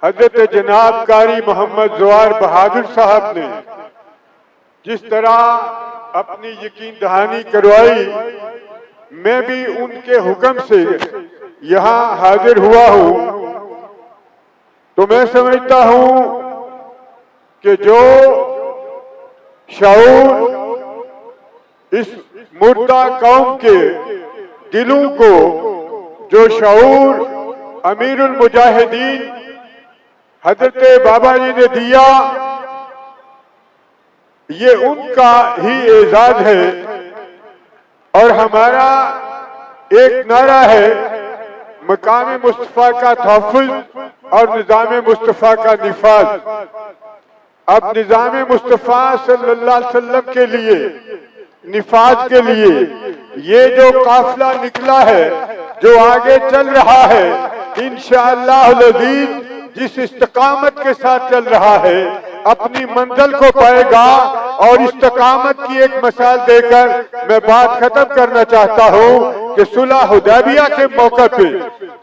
हजरत जनाब कारी मोहम्मद ज़वार बहादुर साहब ने जिस तरह अपनी यकीन दहानी करवाई, मैं भी उनके हुक्म से यहाँ हाजिर हुआ हूँ। तो मैं समझता हूँ कि जो शऊर इस मुर्दा कौम के दिलों को, जो शऊर अमीरुल मुजाहिदीन हजरत बाबा जी ने दिया, ये उनका ही एजाज है। और हमारा एक नारा है, मकाम मुस्तफ़ा का तहफ़्फ़ुज़ और निज़ाम मुस्तफ़ा का निफाज। अब निज़ाम मुस्तफ़ा सल्लल्लाहु अलैहि वसल्लम के लिए, निफाज के लिए ये जो काफिला निकला है, जो आगे चल रहा है, इंशाअल्लाह अज़ीज़ जिस इस्तकामत के साथ चल रहा है अपनी मंजिल को पाएगा। और इस्तकामत की एक मिसाल देकर मैं बात खत्म करना चाहता हूँ कि सुलह हुदैबिया के मौके पे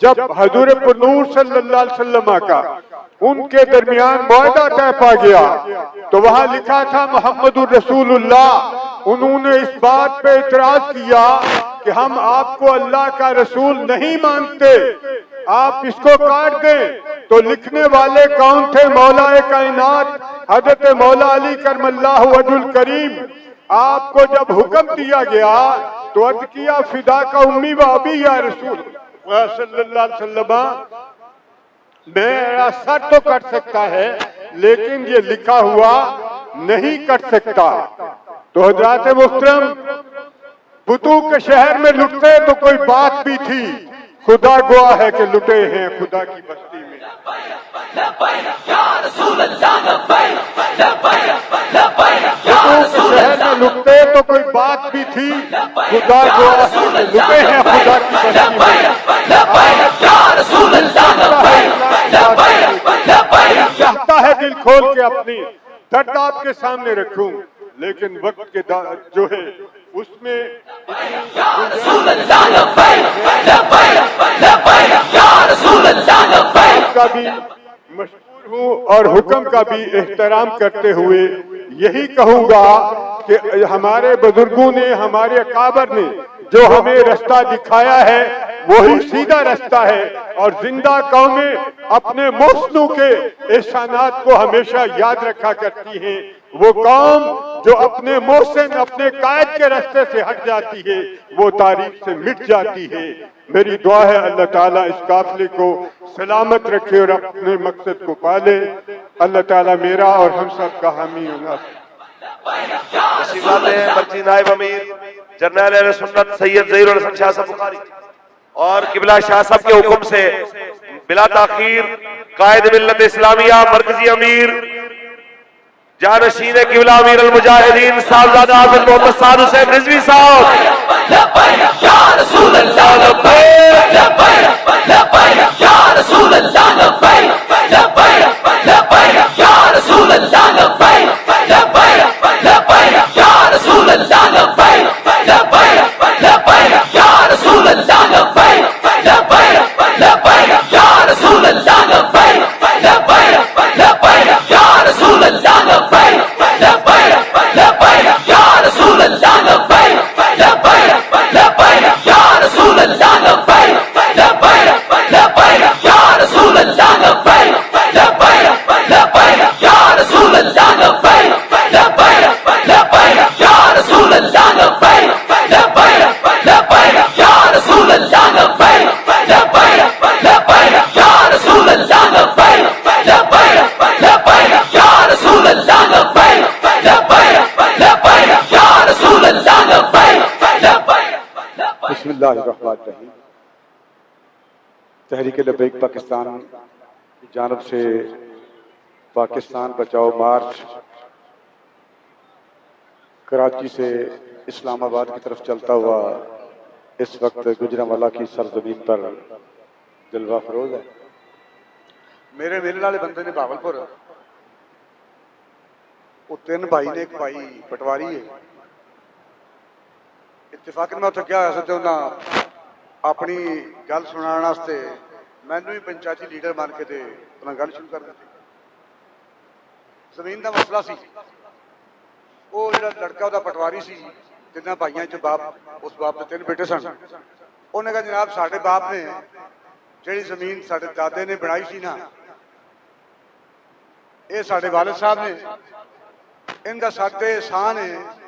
जब हजूर नूर सल्लल्लाहु अलैहि वसल्लम का उनके दरमियान मुआहदा तय पा गया, तो वहां लिखा था मोहम्मदुर रसूलुल्लाह। उन्होंने इस बात पे इतराज किया कि हम आपको अल्लाह का रसूल नहीं मानते, आप इसको काट दें। तो लिखने वाले कौन थे? मौलाए कायनात हजरत मौला अली करमल्लाहु वजहुल करीम। आपको जब हुक्म दिया गया तो अर्ज किया फिदा का उम्मी व अबी या रसूल सल्लल्लाहु अलैहि वसल्लम, मेरा सर तो कट सकता है लेकिन ये लिखा हुआ नहीं कट सकता। तो हजरात मोहतरम, बुतू के शहर में लुटते तो कोई बात भी थी, खुदा गवाह है कि लुटे हैं खुदा की बस्ती में। बुतू के शहर में लुटते तो कोई बात भी थी, खुदा गवाह है कि लुटे हैं खुदा की बस्ती में। चाहता है दिल खोल के अपनी दर्द आपके सामने रखूं, लेकिन वक्त के जो है उसमें का भी मशहूर हूँ और हुक्म का भी एहतराम करते हुए यही कहूंगा कि हमारे बुजुर्गों ने, हमारे अकाबर ने जो हमें रास्ता दिखाया है वही सीधा रास्ता है, और जिंदा कौमें अपने मोहसिनों के एहसानात को हमेशा याद रखा करती हैं। वो कौम जो अपने मोहसिन, अपने कायद के रास्ते से हट जाती है वो तारीख से मिट जाती है। मेरी दुआ है अल्लाह ताला इस काफिले को सलामत रखे और अपने मकसद को पाले। अल्लाह ताला मेरा और हम सब का हामी होगा। मर्जी नायब अमीर जर्नल अहले सुन्नत सैयद ज़हीरुल हसन शाह साहब बुखारी और किबला शाह साहब के हुक्म से बिला ताखीर कायद मिल्लत इस्लामिया मरकजी अमीर जानशीन किबला अमीर अल मुजाहिदीन साहबजादा हाफिज मोहम्मद साद हुसैन रिजवी बिस्मिल्लाहिर्रहमानिर्रहीम। तहरीक लब्बैक पाकिस्तान की जानब से पाकिस्तान बचाओ मार्च कराची से इस्लामाबाद की तरफ चलता हुआ इस वक्त गुजरांवाला की सरजमीन पर जलवा फरोज है। मेरे मिलने वाले बंदे ने भावलपुर, वो तीन भाई ने, एक भाई पटवारी है। इत्तेफाकन मैं उत्थे क्या होया अपनी गल सुनाने वास्ते मैनू भी पंचायती लीडर मान के अपना गल शुरू कर दी। जमीन का मसला सी, वो जो लड़का वह पटवारी सी, तिना भाइयों च बाप, उस बाप के तीन बेटे सन। उन्हें कहा जनाब साढ़े बाप ने जी जमीन साढ़े दादे ने बनाई सी ना, ये साढ़े वालिद साहब ने, इनका साढ़े एहसान है,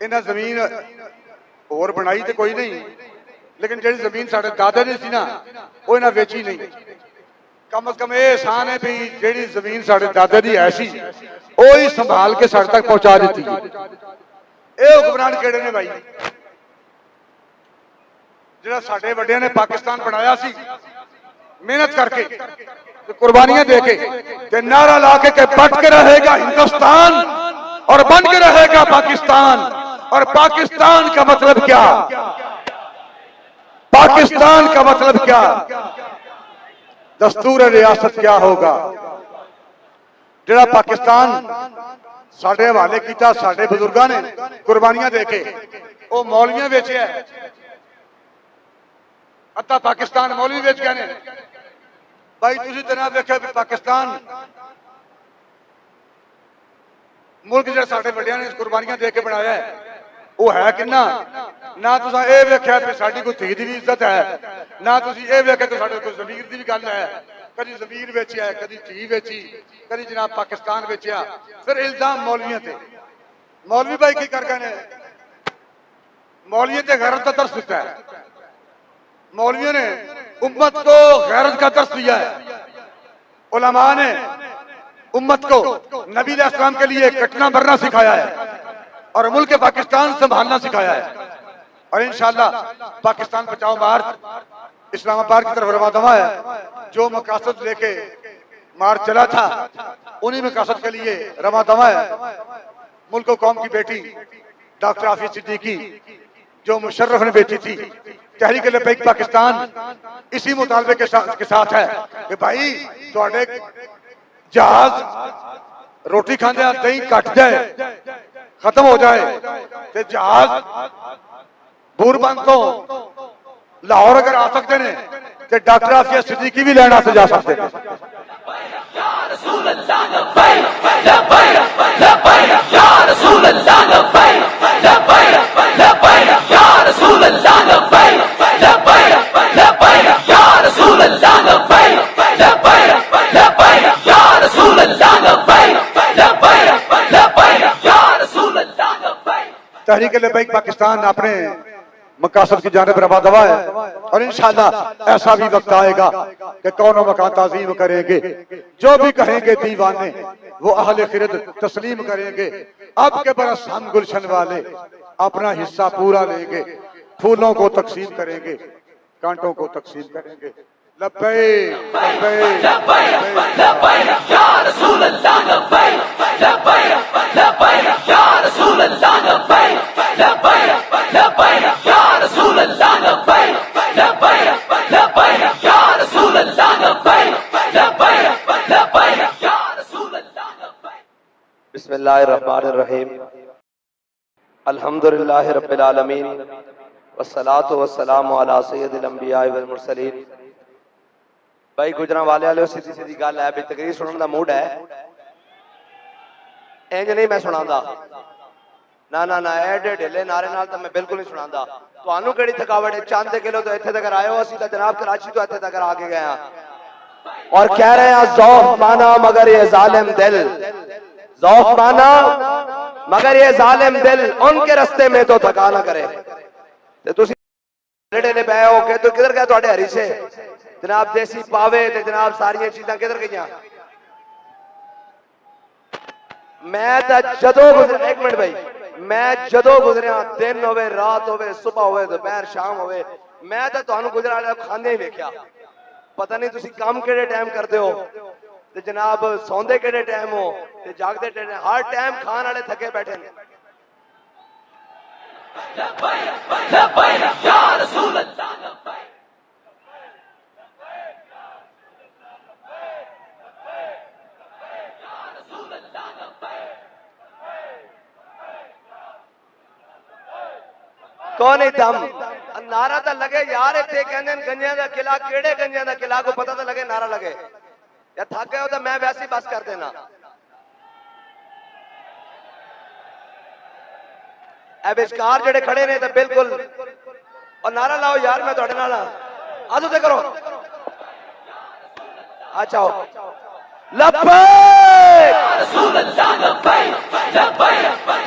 इन्हें जमीन और बनाई तो कोई नहीं, लेकिन जी जमीन साढ़े दादे ने सी ना वो इन्हें वेची नहीं। कम अज कम ये एहसान है भी जी जमीन साढ़े दादे की है सी वो ही संभाल के साढ़े तक पहुंचा दी। ये हुक्मरान केड़े ने भाई, जो साढ़े वड्डियां ने पाकिस्तान बनाया सी मेहनत करके, कुर्बानियां दे के, नारा ला के बट के रहेगा हिंदुस्तान और बन के रहेगा पाकिस्तान। और पाकिस्तान का मतलब क्या? पाकिस्तान का मतलब क्या? दस्तूर रियासत क्या होगा? जिहड़ा पाकिस्तान साढ़े हवाले किया साढ़े बुजुर्गों ने कुर्बानियां देके, वो मौलवियां बेचे है। अद्धा पाकिस्तान मौलवी बेच गए ने। भाई तुसीं तो ना देखिया भी पाकिस्तान मुल्क जो साढ़े वड्डियां ने कुर्बानियां दे के बनाया है, वो है किन्ना ना तुसा ये वेख्या कि साडी कोई धी दी भी इज्जत है, ना तुसी ये वेख्या कि साडे कोई ज़मीर दी भी गल है। कदी ज़मीर वेचिया, कदी धी वेची, कदी जनाब पाकिस्तान वेचिया। फिर इल्जाम मौलवियों ते। मौलवी भाई की कर गए ने? मौलवियों ते गैरत का दर्स दिता है। मौलवियों ने उम्मत को गैरत का दर्स दिया है। उलमा ने उम्मत को नबी अलैहिस्सलाम के लिए कटना मरना सिखाया है और मुल्क पाकिस्तान संभालना सिखाया है। और इंशाअल्लाह पाकिस्तान बचाओ मार्च इस्लामाबाद की तरफ रवा दवा है। जो मकासद लेके मार्च चला था उन्हीं मकासद के लिए रवा दवा है। मुल्क कौम की बेटी डॉक्टर आफिया सिद्दीकी जो मुशर्रफ ने बेची थी, तहरीक लब्बैक पाकिस्तान इसी मुतालबे के साथ है कि भाई थोड़े जहाज रोटी खाने दही कट जाए, खत्म हो जाए, तो जहाज बुरबंद तो लाहौर अगर आ सकते हैं तो डॉक्टर आफिया सिद्दीकी भी लेना से जा सकते हैं। तहरीक लब्बैक पाकिस्तान अपने मकासद की जानिब रवा दवा है और इंशाअल्लाह ऐसा भी वक्त आएगा कि कौनो मकान ताज़ीम करेंगे। जो भी कहेंगे दीवाने वो अहले खिरद तस्लीम करेंगे। अब के बरस हम गुलशन वाले अपना हिस्सा पूरा लेंगे। फूलों को तकसीम करेंगे, कांटों को तकसीम करेंगे। लब्बैक लब्बैक लब्बैक या रसूल अल्लाह लब्बैक लब्बैक लब्बैक या रसूल अल्लाह लब्बैक लब्बैक लब्बैक या रसूल अल्लाह लब्बैक लब्बैक लब्बैक या रसूल अल्लाह लब्बैक लब्बैक लब्बैक या रसूल अल्लाह लब्बैक। बिस्मिल्लाहिर्रहमानिर्रहीम। अल्हम्दुलिल्लाहि रब्बिल आलमीन वस्सलातु वस्सलामु अला सय्यदिल अंबिया वल मुरसलीन। भाई गुजरांवाले वाले सीधी सीधी गल है भी तकरीर सुनने का मूड है, इंज नहीं मैं सुनांदा ना ना ना एडे ढिले नारे नाल तो मैं बिल्कुल नहीं सुनांदा। तुहानू केड़ी थकावट है? चंद किलो तो इत्थे तक आए हो, असीं तो जनाब कराची तो इत्थे तक आके गए हैं और कह रहे हैं ज़ौफ माना मगर ये जालिम दिल, ज़ौफ माना मगर ये जालिम दिल उनके रस्ते में तो थका ना करे। ते तुसीं ढिले पए हो के तो किधर गए तुहाडे हरी से जनाब देसी पावे ते जनाब सारियां चीज़ां किधर गईयां? मैं तो जदों गुजरिया, एक मिनट भाई, मैं जदों गुजरिया दिन होवे रात होवे सुबह होवे दोपहर शाम होवे, मैं तो तुहानू गुजराले खांदे ही वेख्या। पता नहीं तुसी काम केड़े टाइम करते हो ते जनाब सौंदे केड़े टाइम हो ते जागदे केड़े, हर टाइम खान वाले थके बैठे ने। लब्बैक लब्बैक या रसूल अल्लाह लब्बैक। कौन है दम नारा तो लगे यार, इतने कहते गंजिया का किला, केड़े गंजिया का किला को पता तो लगे, नारा लगे। या थक गए हो तो मैं वैसे ही बस कर देना। विचकार जेडे खड़े ने तो बिल्कुल और नारा लाओ यार, मैं थोड़े नाल आजो ते करो। अच्छा लब्बैक रसूल अल्लाह लब्बैक लब्बैक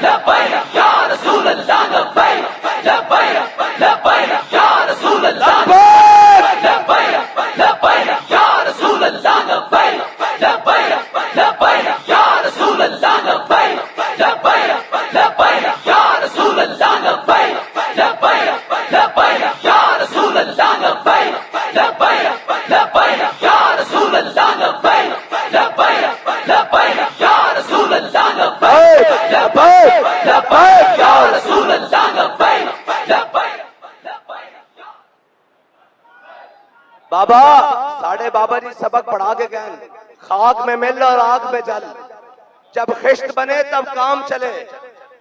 लब्बैक या रसूल अल्लाह लब्बैक लब्बैक लब्बैक या रसूल अल्लाह लब्बैक लब्बैक लब्बैक या रसूल अल्लाह लब्बैक लब्बैक लब्बैक या रसूल अल्लाह लब्बैक लब्बैक लब्बैक या रसूल अल्लाह लब्बैक लब्बैक लब्बैक या रसूल अल्लाह लब्बैक लब्बैक लब्बैक या रसूल अल्लाह लब्बैक लब्बैक लब्बैक या रसूल अल्लाह लब्बैक लब्बैक लब्बैक या रसूल अल्लाह लब्बैक लब्बैक लब्बैक। बाबा साढ़े बाबा जी सबक पढ़ा के गए, खाक में मिल और आग में जल, जब खिश्त बने तब काम चले।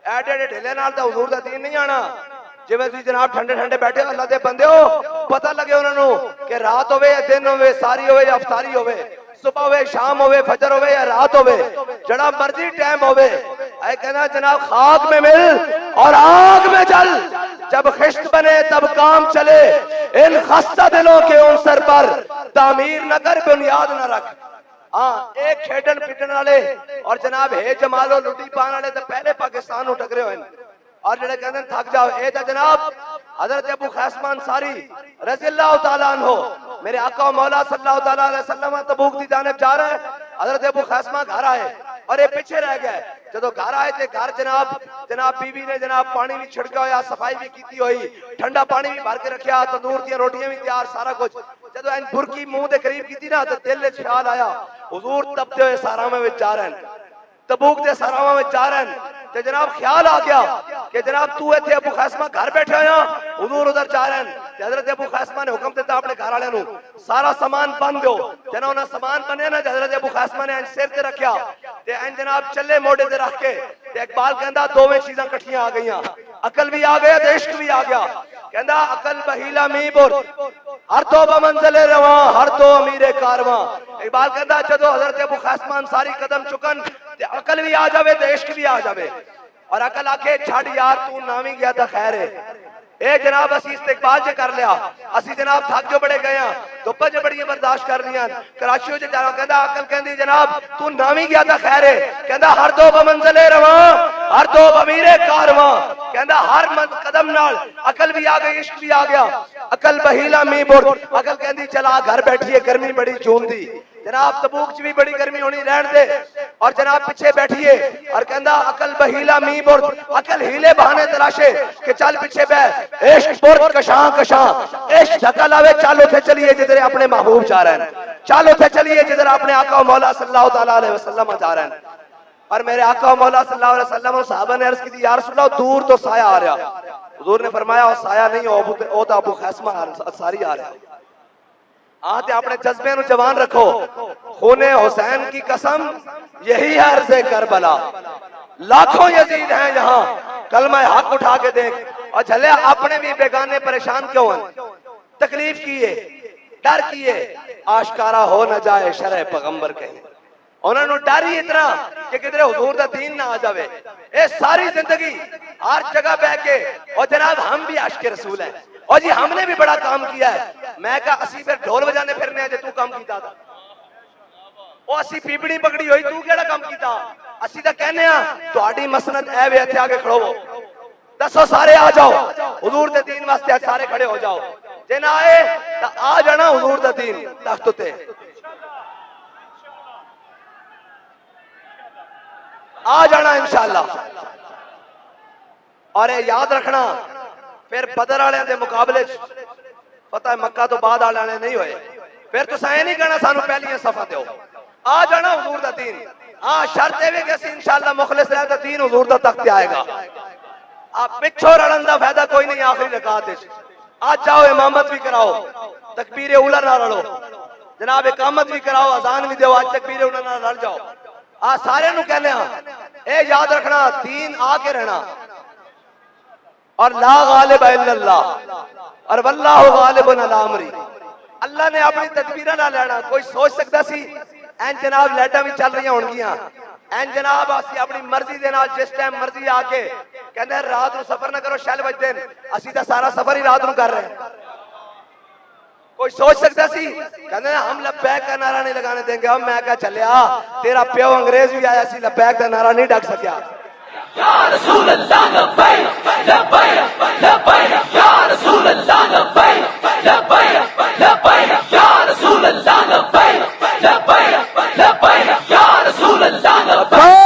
एडे एडे ढिले नाल तो हुजूर दा दीन नहीं आना। जिवें तुसीं जनाब ठंडे ठंडे बैठे अल्लाह दे बंदे हो, पता लगे उन्होंने कि रात होवे या दिन होवे, सारी होवे या अफतारी होवे, सुबह होवे शाम होवे, फजर होवे या रात होवे, जड़ा मर्जी टाइम होवे, ऐ कहना जनाब खाक में मिल और आग में जल, जब खिश्त बने तब काम चले, इन खस्ता दिलों के उनसर पर तामीर न कर बुनियाद न रख। हाँ, एक खेडन पिटन वाले और जनाब हे जमालो लुटी पाने वाले तो पहले पाकिस्तान नु टकरे हुए और जेडे कहंदे थक जाओ, ए तो जनाब हजरत अबू क़ासिम अंसारी रज़ियल्लाहु ताला अन्हु मेरे आका मौला सल्लल्लाहु ताला अलैहि वसल्लम तबूक दी जानिब जा रहे हैं। हजरत अबू क़ासिम घर आए और ये पीछे रह गए। जो घर आए थे घर जनाब बीबी ने जनाब पानी भी छिड़का होया, सफाई भी की हुई, ठंडा पानी भी भर के रखा, तंदूर दी रोटियां भी तैयार, सारा कुछ। जो इन बुरकी मुंह के करीब की ना तो दिल में ख्याल आया हुजूर तपते हुए सारामा में जा रहे हैं, तबूक के सारामा में जा रहे हैं। तो जनाब ख्याल आ गया कि जनाब तू इतने अबू क़ासिम घर बैठे हो, हुजूर उधर जा रहे हैं। हजरत अबू क़ासिम ने हुक्म दिता अपने घर वाले सारा सामान बन दो। जना उन्हें सामान बने ना हजरत अबू क़ासिम ने सिर ते रखा ते जनाब चले मोढे ते रख के इकबाल कहता दोवें चीज़ां कट्ठियां आ गई, अकल भी आ गया ते इश्क भी आ गया। कहता अकल बहीला मीपुर हर तो बमंज़िले रवा, हर तो अमीरे कारवां। इकबाल कहता जो हजरत अबू क़ासिम अंसारी कदम चुकन ते अकल भी आ जावे ते इश्क भी आ जावे। और अकल आके छड़ यार तू नामी गया था खैर है। ए जनाब असी इस्तेकबाल जे कर लिया, असी जनाब थक जो बड़े गए हैं, धुप्प जो बड़ी बर्दाश्त कर लिया, कराची जो जा कहता अकल कहती जनाब तू नामी गया था खैर है। कहता हर दो बमंज़िले रवा, हर दो अमीरे कारवां। कहता हर कदम नाल अकल भी आ गई, इश्क भी आ गया। अकल बहीला मीपुर, अकल कहती चला घर बैठिए, गर्मी बड़ी जून दी जनाब तबूक च भी बड़ी गर्मी होनी रहन दे। और जनाब पीछे बैठिए और कहता अकल बहीला मीपुर, अकल हीले बहाने तलाशे कि चल पीछे बह, इश्क बुर्द कशां कशां, इश्क धक्का लावे चल उथे चलिए जिधर अपने महबूब जा रहे हैं, चल उथे चलिए जिधर अपने आका मौला सल्लल्लाहु ताला अलैहि वसल्लम जा रहे हैं। और मेरे आका मौला सल्लल्लाहु अलैहि वसल्लम सहाबा ने अर्ज की या रसूल अल्लाह दूर तो साया आ रहा। हुजूर ने फरमाया वो साया नहीं वो तो अबू क़ासिम अंसारी आ रहा। हाँ ते अपने जज्बे नु जवान रखो, खूने हुसैन की कसम यही है अर्ज़े करबला। लाखों यजीद हैं यहाँ, कलमा हक उठा के देख। और झले अपने भी बेगाने परेशान क्यों हैं, तकलीफ किए, डर किए, आशकारा हो न जाए शरह पैगंबर कहे। उन्होंने डर ही इतना कि किधरे हुजूर दा दीन ना आ जावे। ये सारी जिंदगी हर जगह बह के और जनाब हम भी आशिक़े रसूल हैं और जी हमने भी बड़ा काम किया है। मैं कहा असी फिर ढोल बजाने फिरने जो तू काम किया था, और असी पीपड़ी पकड़ी हुई तू केड़ा काम किया। असी तो कहने तुहाडी मसनद ऐ वे इत्थे आके खड़ो, दसो सारे आ जाओ हुजूर दे दीन वास्ते, सारे खड़े हो जाओ। जे ना आए तो आ जाना हुजूर दा दीन तख्त उते, आ जाना इंशाअल्लाह। और याद रखना फिर बदर वाले दे मुकाबले फतह मक्का तो बाद वाले नहीं होए, फिर तुस ऐ नहीं कहना सानू पहली सफा दो, आ जाना हुजूर दा दीन। हाँ शर्त है कि इंशाअल्लाह मुखलिस रहे तो दीन हुजूर दा तख्त आएगा। आप पिछो रड़न का फायदा कोई नहीं, आखिरी रकात आज जाओ इमामत भी कराओ, तकबीर उला ना रड़ो, जनाब इकामत भी कराओ, अजान भी दो, आज तकबीर उला ना लड़ जाओ। आ सारे नु कहने ए याद रखना दीन आके रहना और ला गालिब इल्लल्लाह और वल्लाहु गालिबुन अला अमरी। अल्लाह ने अपनी तदबीर ना लेना। कोई सोच सकता सी एन जनाब लाइटां भी चल रही होणगियां, एन जनाब असी अपनी मर्जी दे नाल जिस टाइम मर्जी आके कहंदे रात नु सफर ना करो शैल बजदे न, असी तो सारा सफर ही रात नु कर रहे हैं। कोई सोच सकता सी कहंदे हम लब्बैक का नारा नहीं लगाने देंगे। अब मैं क्या चलिया तेरा प्यो अंग्रेज भी आया सी, लब्बैक का नारा नहीं डक सकिया। या रसूल अल्लाह लब्बैक लब्बैक लब्बैक या रसूल अल्लाह लब्बैक लब्बैक लब्बैक या रसूल अल्लाह लब्बैक लब्बैक लब्बैक या रसूल अल्लाह लब्बैक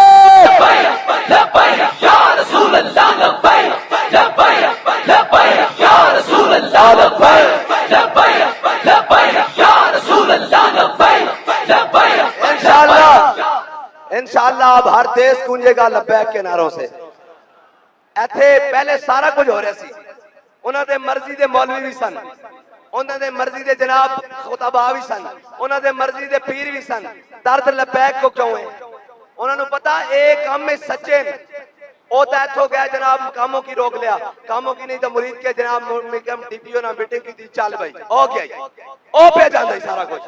लब्बैक या रसूल अल्लाह लब्बैक लब्बैक लब्बैक या रसूल अल्लाह लब्बैक लब्बैक लब्बैक या रसूल अल्लाह लब्बैक लब्बैक। इंशाअल्लाह अब हर देश गूंजेगा लब्बैक के नारों से। इथे पहले सारा कुछ हो रहा सी, उन्हां दे मर्जी दे मौलवी भी सन, उन्हां दे मर्जी दे जनाब खुतबा भी सन, उन्हां दे मर्जी दे पीर भी सन। दर्द लब्बैक को क्यों है? उन्होंने पता एक काम में सच्चे वो तो इथों गया जनाब कामों की रोक लिया, कामों की नहीं तो मुरीद के जनाब डीपीओ ना मीटिंग की चल भाई हो गया ओ पे जाता सारा कुछ।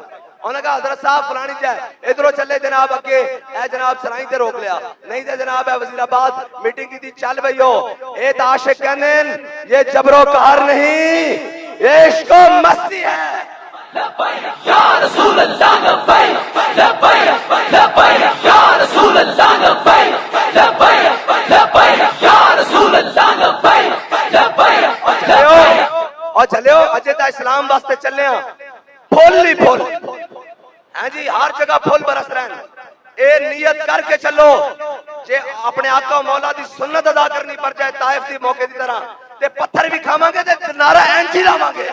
उन्होंने कहा हजरत साहब फलानी जाए इधरों चले जनाब अगे ए जनाब सराई ते रोक लिया नहीं तो जनाब है वजीराबाद मीटिंग की थी चल भई हो ए तो आशिक कहने ये जबरो कहर नहीं ये इश्क व मस्ती है। या रसूल अल्लाह लब्बैक लब्बैक लब्बैक या रसूल अल्लाह लब्बैक लब्बैक लब्बैक या रसूल अल्लाह लब्बैक लब्बैक और चलियो अजे ता इस्लाम वास्ते चले फुल ही फुल हैं जी हर जगह फुल बरस रहे हैं। ए नियत करके चलो जे अपने आका मौला दी सुन्नत अदा करनी पड़ जाए ताइफ दी मौके की तरह ते पत्थर भी खावांगे ते नारा एंटी लावांगे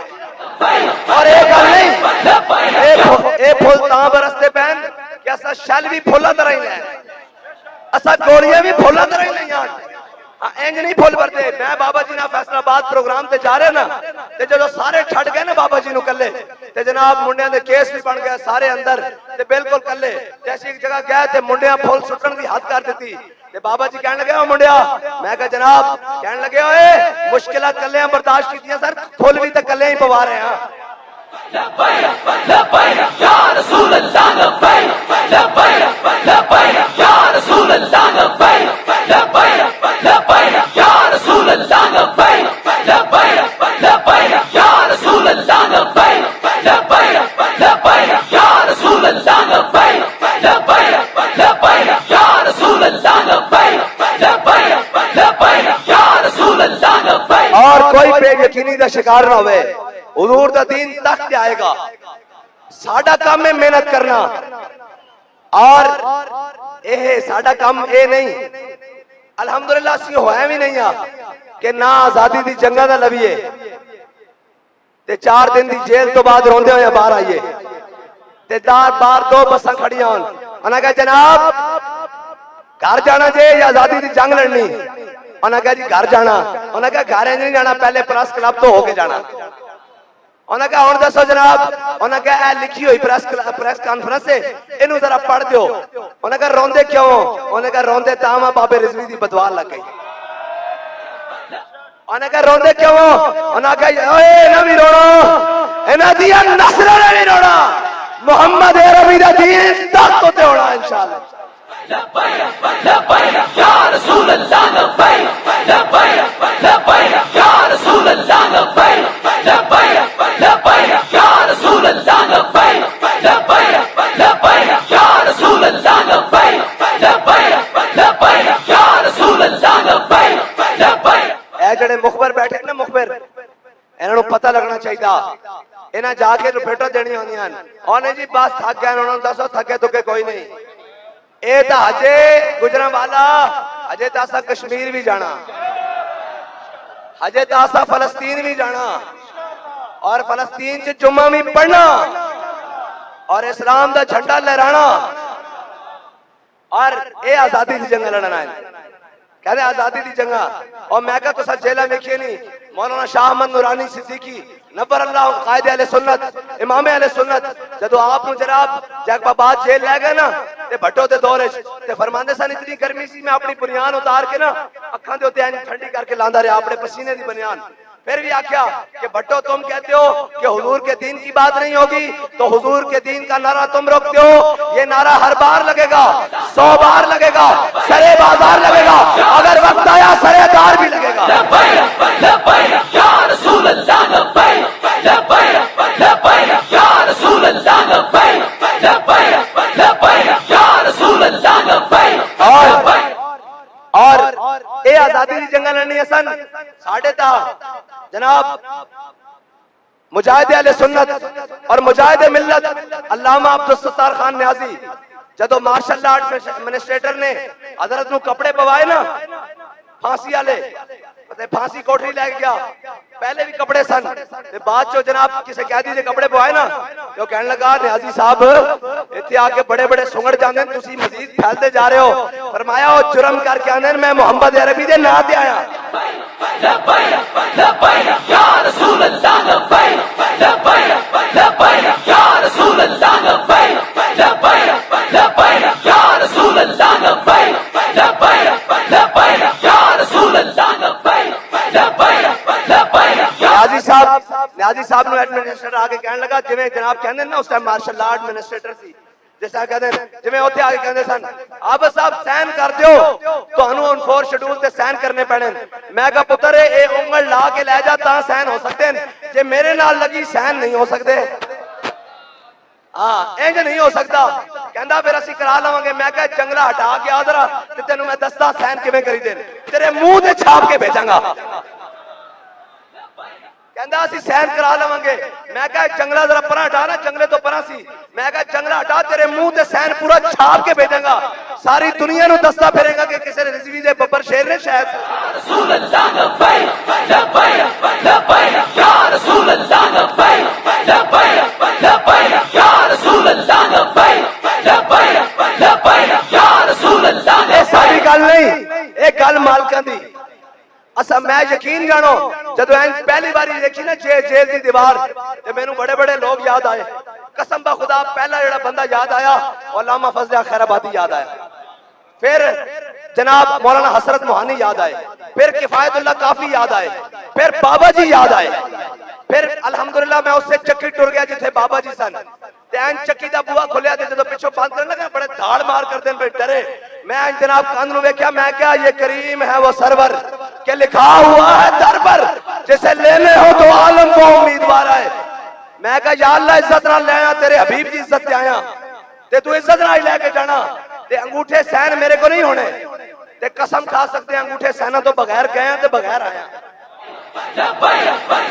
और एक गल नहीं ए फुल ता बरसते पैन कि असा शैल भी फुल्ला तरह ही है असा गोलियां भी फुल्ला तरह ही नहीं इंज नहीं फुल भरते। मैं बाबा जी ना फैसलाबाद प्रोग्राम ते जा रहे ना ते जो सारे छड़ गए ना बाबा जी नु कल्ले ते जनाब मुंडियां दे केस भी बन गए सारे अंदर ते बिल्कुल कल्ले जैसी एक जगह गया ते मुंडियां फुल सुटन की हद कर दी ते बाबा जी कहने लगे ओ मुंडिया मैं कहा जनाब कहने लगे ओए मुश्किलात कल्ले बर्दाश्त कीतियां सर फुल भी तो कल्ले ही पवा रहे हैं। लब्बैक लब्बैक या रसूल अल्लाह लब्बैक लब्बैक लब्बैक या रसूल अल्लाह लब्बैक लब्बैक लब्बैक या रसूल अल्लाह लब्बैक लब्बैक लब्बैक या रसूल अल्लाह लब्बैक लब्बैक लब्बैक या रसूल अल्लाह लब्बैक लब्बैक लब्बैक या रसूल अल्लाह लब्बैक लब्बैक लब्बैक या रसूल अल्लाह लब्बैक। और कोई बेयकीनी का शिकार ना होवे हुजूर दा दीन तख्त आएगा साडा काम है मेहनत करना और ये साडा काम ये नहीं अल्हम्दुलिल्लाह सी होया भी नहीं आ कि ना आजादी दी जंगा दा लविए ते 4 दिन दी जेल तो बाद रोंदे होए बाहर आइए ते बाहर 2 बसां खड़ियां होन उन्हें कहा जनाब घर जाना जे या आजादी दी जंग लड़नी उन्हें कहा जी घर जाना उन्हें कहा घर नहीं जाना पहले प्रेस क्लब तो होके जाना उन्हें कहा हुण दसो जनाब उन्हें कहा लिखी हुई प्रेस कॉन्फ्रेंस है इनू जरा पढ़ दो उन्हें कहा रोंदे क्यों उन्हें कहा रोंदे तां बाबे रिजवी दी बदवा लग गई उन्हें कहा रोंदे क्यों उन्हें कहा ओए ना भी रोना इन्हां दी नस्ल ने भी रोना मोहम्मद अरबी दा दीन तख्त ते होना इंशाअल्लाह। लब्बैक लब्बैक या रसूल अल्लाह लब्बैक लब्बैक लब्बैक या रसूल अल्लाह लब्बैक लब्बैक लब्बैक या रसूल अल्लाह लब्बैक लब्बैक लब्बैक या रसूल अल्लाह लब्बैक लब्बैक लब्बैक या रसूल अल्लाह लब्बैक लब्बैक। ए जेड़े मुखबर बैठे ना मुखबर इन्हां नु पता लगना चाहिए इन्हां जाके रिपोर्टां देनी होंदियां ओने जी बस थक गए उन्होंने दसो थके तो कोई नहीं ए तो अजे गुजरांवाला अजे तो असा कश्मीर भी जाना अजे तो असा फलस्तीन भी जाना और फलस्तीन च जुम्मा भी पढ़ना और इस्लाम का झंडा लहराना और ये आजादी की जंग लड़ना है कहते आजादी की जंग और मैं क्या तुसा जेला वेखिए नहीं मौलाना शाह अहमद नूरानी सिद्दीकी नबर अल्लाह कायदे अहले सुन्नत इमाम अहले सुन्नत जदों आप नु जनाब जैकबाबाद जेल ले गए ना ते भट्टो दे दौर ते फरमांदे सन इतनी गर्मी सी मैं अपनी बनियान उतार के ना अखां दे उत्ते ठंडी करके लांदा रहा अपने पसीने दी बनियान फिर भी आख्या कि भट्टो तुम कहते हो कि हुजूर के दीन की बात नहीं होगी तो हुजूर के दीन का नारा तुम रोकते हो ये नारा हर बार लगेगा 100 बार लगेगा सरे बाजार लगेगा अगर वक्त आया सरेदार भी लगेगा। लब्बैक लब्बैक या रसूल अल्लाह लब्बैक लब्बैक लब्बैक या रसूल अल्लाह लब्बैक लब्बैक लब्बैक या रसूल अल्लाह लब्बैक और ये आजादी की जंग लड़नी है सन साढ़े ता जनाब मुजाहिद अहले सुन्नत और मुजाहिद मिल्लत अल्लामा अब्दुल सत्तार खान न्याजी जदों मार्शल आर्ट एडमिनिस्ट्रेटर ने हजरत नु कपड़े पवाए ना फांसी वाले फांसी कोठरी ले गया पहले भी कपड़े सन बाद चो जनाब किसी कैदी के कपड़े पवाए ना तो कहने लगा न्याजी साहब इतने आके बड़े बड़े सुंगड़ जाते तुसी मजीद फैलते जा रहे हो फरमाया वो जुर्म करके आने मैं मोहम्मद अरबी दे नां ते आया। लब्बैक लब्बैक या रसूल अल्लाह लब्बैक लब्बैक लब्बैक या रसूल अल्लाह लब्बैक लब्बैक लब्बैक या रसूल अल्लाह लब्बैक लब्बैक लब्बैक या रसूल अल्लाह लब्बैक लब्बैक लब्बैक न्याजी साहब साहब नु एडमिनिस्ट्रेटर आके कहने लगा जिवें जनाब कहंदे ना उस टाइम मार्शल लॉ एडमिनिस्ट्रेटर सी जैसा कहते जिवें उत्थे आके कहंदे सन अब साहब साइन कर दियो तुहानू हुण 4 शेड्यूल ते साइन करने पैणे। मैं कहा पुत्र ए उंगल ला के ले जा तां साइन हो सकदे ने, जे मेरे नाल लगी साइन नहीं हो सकदे। हाँ इंज नहीं हो सकता। कहंदा फिर असि करा लवांगे। मैं कहा जंगला हटा के आदरा ते तेनू मैं दसदा साइन किवें करी दे, तेरे मुंह ते छाप के भेजांगा। कहंदा असि साइन करा लवांगे। मैं कहा जंगला जरा परा हटा ना, जंगले तो परा सी। मैं कहा जंगला हटा तेरे मुंह ते साइन पूरा छाप के भेजांगा, सारी दुनिया नू दसदा फिरेगा कि किसी रिजवी दे बब्बर शेर ने शायद। रसूल अल्लाह लब्बैक लब्बैक लब्बैक या रसूल अल्लाह लब्बैक लब्बैक लब्बैक या रसूल अल्लाह लब्बैक लब्बैक लब्बैक या रसूल अल्लाह। ये सारी गल नहीं, एक गल मालकां दी। असा मैं यकीन जानो जदों पहली बारी देखी ना जेल की दीवार ते मैनू बड़े बड़े लोग याद आए। कसम बा खुदा पहला जेड़ा बंदा याद आया अल्लामा फजल खैराबादी याद आया, फिर जनाब मौलाना हसरत मोहानी याद आए, फिर किफायतुल्लाह काफी याद आए, फिर बाबा जी याद आए, फिर अल्हम्दुलिल्लाह मैं उससे चक्की टुर गया जिथे बाबा जी सन। चक्की का बुआ खोलिया जो पिछों बंद करने लगा बड़े धाड़ मार कर देन डरे। मैं जनाब कंध वेख्या, मैं क्या ये करीम है वो सरवर के लिखा हुआ है दर पर जिसे लेने हो तो आलम को उम्मीदवार है। मैं कहा या अल्लाह इज्जत नाल ले आया, तेरे हबीब की इज्जत से आया ते तू इज्जत नाल लेके जाना ते अंगूठे सहन मेरे को नहीं होने ते कसम खा सकते अंगूठे सहना तो बगैर गए ते बगैर आया। लब्बैक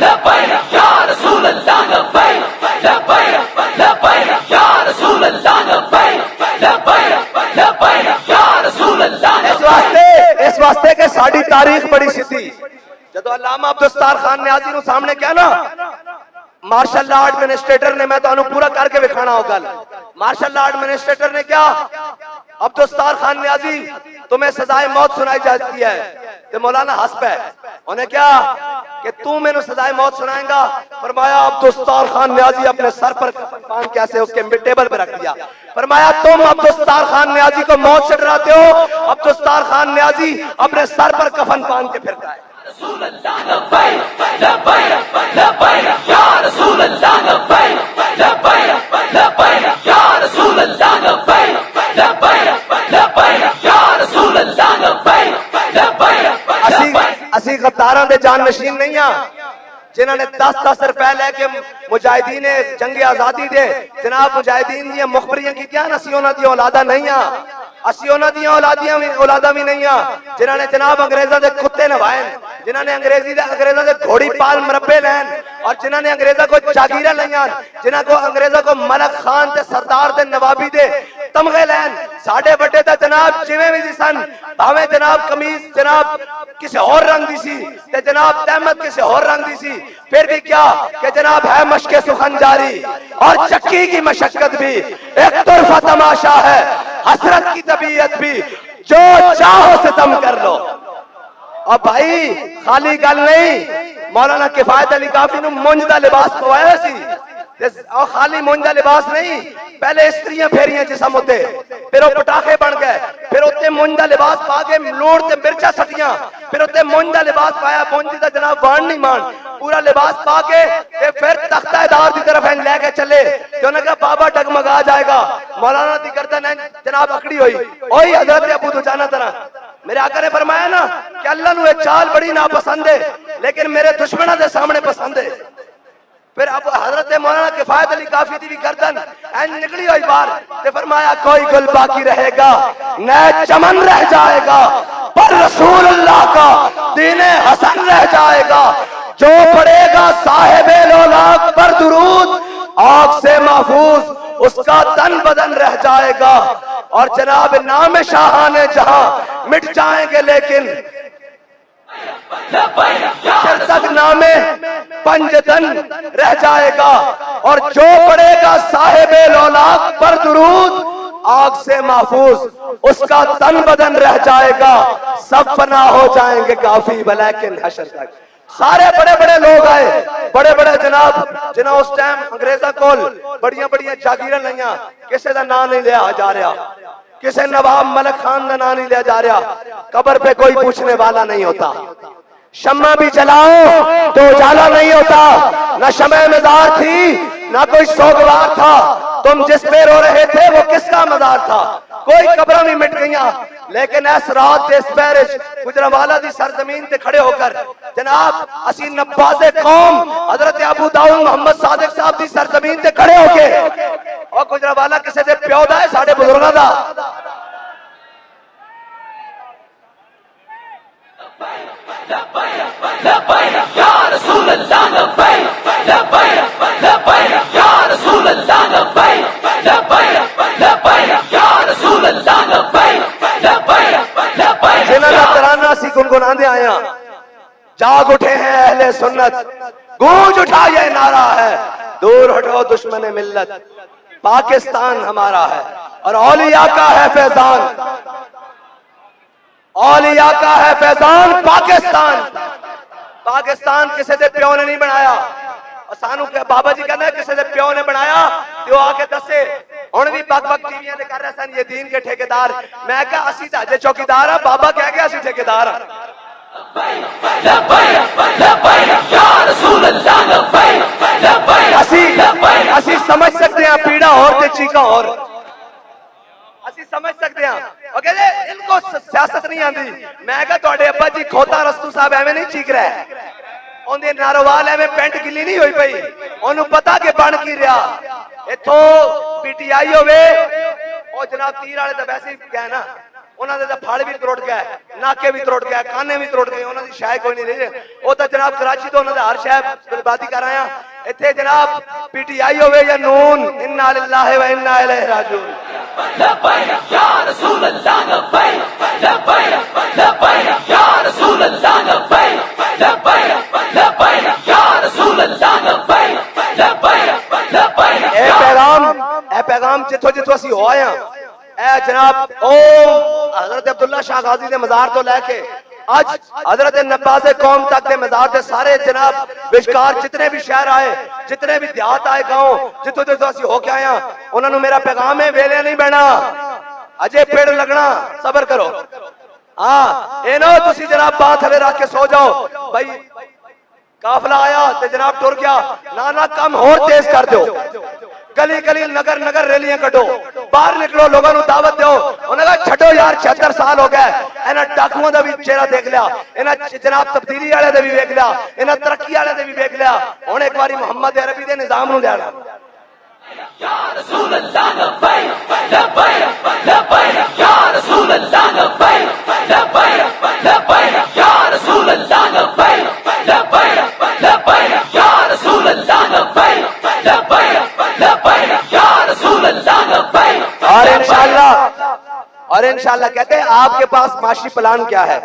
लब्बैक या रसूल अल्लाह लब्बैक लब्बैक लब्बैक या रसूल अल्लाह लब्बैक लब्बैक लब्बैक या रसूल अल्लाह। इस वास्ते के साडी तारीख बड़ी सीधी। जदों अल्लामा अब्दुस्तार खान न्याजी नु सामने क्या ना मार्शल लॉ एडमिनिस्ट्रेटर ने, मैं तो पूरा करके दिखाना हो गल। मार्शल लॉ एडमिनिस्ट्रेटर ने क्या अब्दुस्तार खान न्याजी तुम्हें सजाए मौत सुनाई जाती है तो मौलाना हंस पे उन्हें क्या कि तू मैंने सजाए मौत सुनाएगा। फरमाया अब्दुस्तार खान न्याजी अपने सर पर कफन कैसे उसके टेबल पर रख दिया। फरमाया तुम अब्दुस्तार खान न्याजी को मौत से डराते हो, अब्दुस्तार खान न्याजी अपने सर पर कफन बांध के फिरता है। रसूल अल्लाह लब्बैक लब्बैक लब्बैक या रसूल अल्लाह लब्बैक लब्बैक लब्बैक या रसूल अल्लाह लब्बैक लब्बैक लब्बैक या रसूल अल्लाह लब्बैक लब्बैक। असी गद्दारां दे जान नशीन नहीं हां जिन्होंने 10-10 रुपए लेके मुजाहिदीन जंग आजादी दे जनाब मुजाहिदीन दी मुखबरियां कीतियां। असी उन्हां दी औलादा नहीं हां, असी उन्हां दी औलादा भी नहीं हां जिन्होंने जनाब अंग्रेजों के कुत्ते नवाए, जिन्होंने अंग्रेजों के घोड़ी पाल मरबे लैन और जिन्होंने अंग्रेजों को जागीरा लिया, जिन्हों को अंग्रेजों को मलक खान ते सरदार ते नवाबी दे तमगे लैन। साडे बड़े तो जनाब जिवें भी सन, भावें जनाब कमीज जनाब किसी और रंग दी सी ते जनाब तहमत किसी और रंग दी सी, फिर भी क्या कि जनाब है मशके सुखन जारी और चक्की की मशक्कत भी एक तरफा तमाशा है, हसरत की तबीयत भी जो चाहो सितम कर लो। और भाई खाली गल नहीं, मौलाना किफायत अली काफी नु मुंज दा लिबास पवाया सी और खाली मुंज दा लिबास नहीं, पहले स्त्रियां फेरियां जिसम उत्ते, फिर वो पटाखे बन गए, फिर उत्ते मुंज दा लिबास पा के लूण ते मिर्चा सटियां, फिर उत्ते मुंज दा लिबास पाया, मुंज दा जनाब वाण नहीं मान, पूरा लिबास पा के फिर तख्तादार की तरफ लेके चले तो उन्होंने कहा बाबा डगमगा जाएगा। मौलाना दी गर्दन जनाब अकड़ी हुई, ओही हजरत अबू दुजाना तरह। मेरे आका ने फरमाया ना कि अल्लाह नू ये चाल बड़ी नापसंद है लेकिन मेरे दुश्मनों के सामने पसंद है। फिर अब हजरत मौलाना किफायत अली काफी दी भी गर्दन निकली हुई बाहर ते फरमाया कोई गुल बाकी रहेगा न चमन रह जाएगा पर रसूल अल्लाह का दीने हसन रह जाएगा। जो पढ़ेगा साहिबे लोलाक पर दुरूद आग से महफूज उसका तन बदन रह जाएगा। और जनाब नाम शाहाने जहां मिट जाएंगे लेकिन तक नामे पंजतन रह जाएगा। और जो पढ़ेगा साहिबे लोलाक पर दुरूद आग से महफूज उसका तन बदन रह जाएगा। सब फना हो जाएंगे काफी वलाकिन हशर तक। सारे बड़े बड़े लोग आए, बड़े बड़े जनाब जिन्हें उस टाइम अंग्रेजा कोल बड़िया बड़िया जागीर लिया, किसी का नाम नहीं लिया जा रहा, किसी नवाब मलक खान का नाम नहीं लिया जा रहा, कब्र पे कोई पूछने वाला नहीं होता। शम्मा भी जलाओ तो उजाला नहीं होता, ना शमे मजार थी, ना कोई सोगवार था। तुम जिस पे रो रहे थे वो किसका मजार था? कोई कब्र भी मिट गई, लेकिन इस रात इस पैरिश गुजरावाला दी सरजमीन ते खड़े होकर जनाब असी नब्बाज़े कौम हजरत अबू दाऊद मोहम्मद सादिक साहब दी सरजमीन ते खड़े होके और गुजरावाला किसी दे प्यो दा है, साडे बुजुर्गां दा। गुनगुनाते आए जाग उठे हैं अहले सुन्नत, गूंज उठा ये नारा है, दूर हटो दुश्मन मिल्लत, पाकिस्तान हमारा है और औलिया का है फैजान, औलिया का है फैजान पाकिस्तान। पाकिस्तान किसी दे प्यो ने नहीं बनाया, और सानू के बाबा जी कहना किसी दे प्यो ने बनाया तो आके दसे। हुण भी बक टीवियां ते कर रहे सन ये दीन के ठेकेदार, मैं कहा असी तां अजे चौकीदार आ, बाबा कह गया असी ठेकेदार आ। असी समझ सकते हैं पीड़ा और ते चीका और असी समझ सकते हैं, और कहते इनको सियासत नहीं आती। मैं कहा तुहाडे अब्बा जी खोता रस्तू साहब एवं नहीं चीक रहा है, उनके नारोवाल एवं पेंट गिली नहीं हुई पई, उन्होंने पता कि बन की रहा। इथों पीटीआई होवे और जनाब तीर वाले तो वैसे ही गए ना, उन्होंने तो फल भी त्रुट गए, नाके भी त्रुट गए, काने भी त्रुट गए, उन्होंने शाय कोई नहीं रही। वो तो जनाब कराची तो उन्होंने हर शहर बर्बादी कर आया। इत्थे जनाब पीटीआई होवे या नून, इन्ना लिल्लाहि व इन्ना इलैहि राजिऊन। पैगाम जिथों जिथों असी हो आए हैं जनाब ओ हजरत अब्दुल्ला शाह गाजी दे मजार तो लैके आज हजरत नब्बाज़े कौम तक के मजार दे सारे जनाब विशकार जितने भी शहर आए, जितने भी देहात आए, गांव जिथों जिथों असी होके आए हैं, उन्होंने मेरा पैगाम है वेले नहीं बहना, अजे पेड़ लगना, सबर करो। हाँ ये ना तुसी जनाब बात हले रख के सो जाओ भाई काफिला आया तो जनाब टुर गया, ना कम और तेज कर दो, गली गली नगर नगर रैलियां कटो, बाहर निकलो, लोगों को दावत दो। उन्होंने कहा छो यार 76 साल हो गए, इन्हें डाकुओं का भी चेहरा देख लिया, इन्हें जनाब तब्दीली वाले का भी देख लिया, इन्हें तरक्की वाले का भी देख लिया, हुण एक बारी मोहम्मद अरबी के निजाम लिया। और इंशाल्लाह कहते हैं आपके पास माशी प्लान क्या है?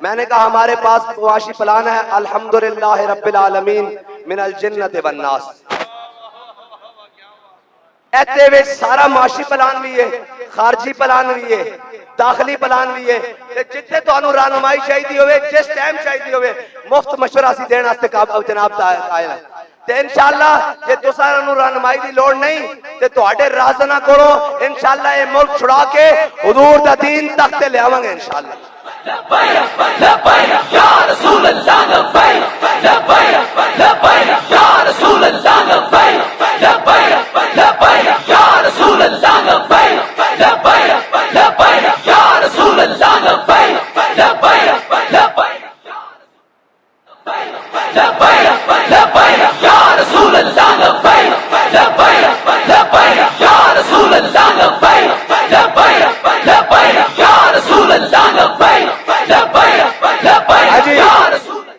मैंने कहा हमारे पास माशी प्लान है अल्हम्दुलिल्लाह रब्बिल आलमीन मिनल जिन्नति वन नास। ऐते विच सारा माशी प्लान भी है, खारजी प्लान भी है, दाखिली प्लान भी है, जिथे तुहानू रहनुमाई चाहिए होवे, जिस टाइम चाहिए होवे, मुफ्त मशवरा असीं देण वास्ते जनाब कायल है। ते इंशाअल्लाह जे तुसां नू रहनुमाई दी लोड़ नहीं ते तुहाडे राज़ना कोलों इंशाअल्लाह ये मुल्क छुड़ा के हुजूर दा दीन तक ते लियावांगे इंशाअल्लाह।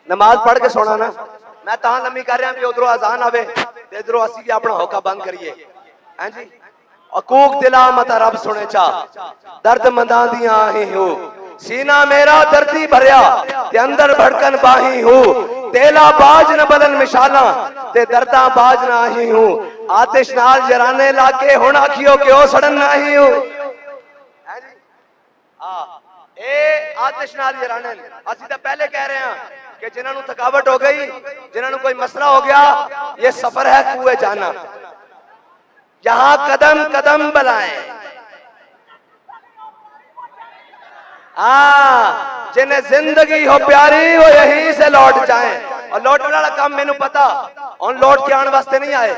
नमाज पढ़ के सोना ना, मैं ता लम्मी कर रहा भी उधरों अजान आवे ते इधरों असी भी अपना होका बंद करिए। हैं जी अकूक दिला मता रब सुने चा दर्द मंदा दियां ही हूं, सीना मेरा दर्दी भरया ते अंदर भड़कन बाही हूं, तेला बाज न बदन मिशाला ते दर्दा बाज ना ही हूं, आतिश नाल जराने लाके हुण आखियो कि ओ सड़न ना ही हूं। हैं जी ए आतिश नाल जराने असी तो पहले कह रहे हैं कि जिन्होंने थकावट हो गई, जिन्होंने कोई मसला हो गया, ये सफर है कुएं जाना, यहां कदम कदम बलाएं। जिन्हें जिंदगी हो प्यारी वो यहीं से लौट जाएं, और लौटने वाला काम मैनू पता और लौट के आने वास्ते नहीं आए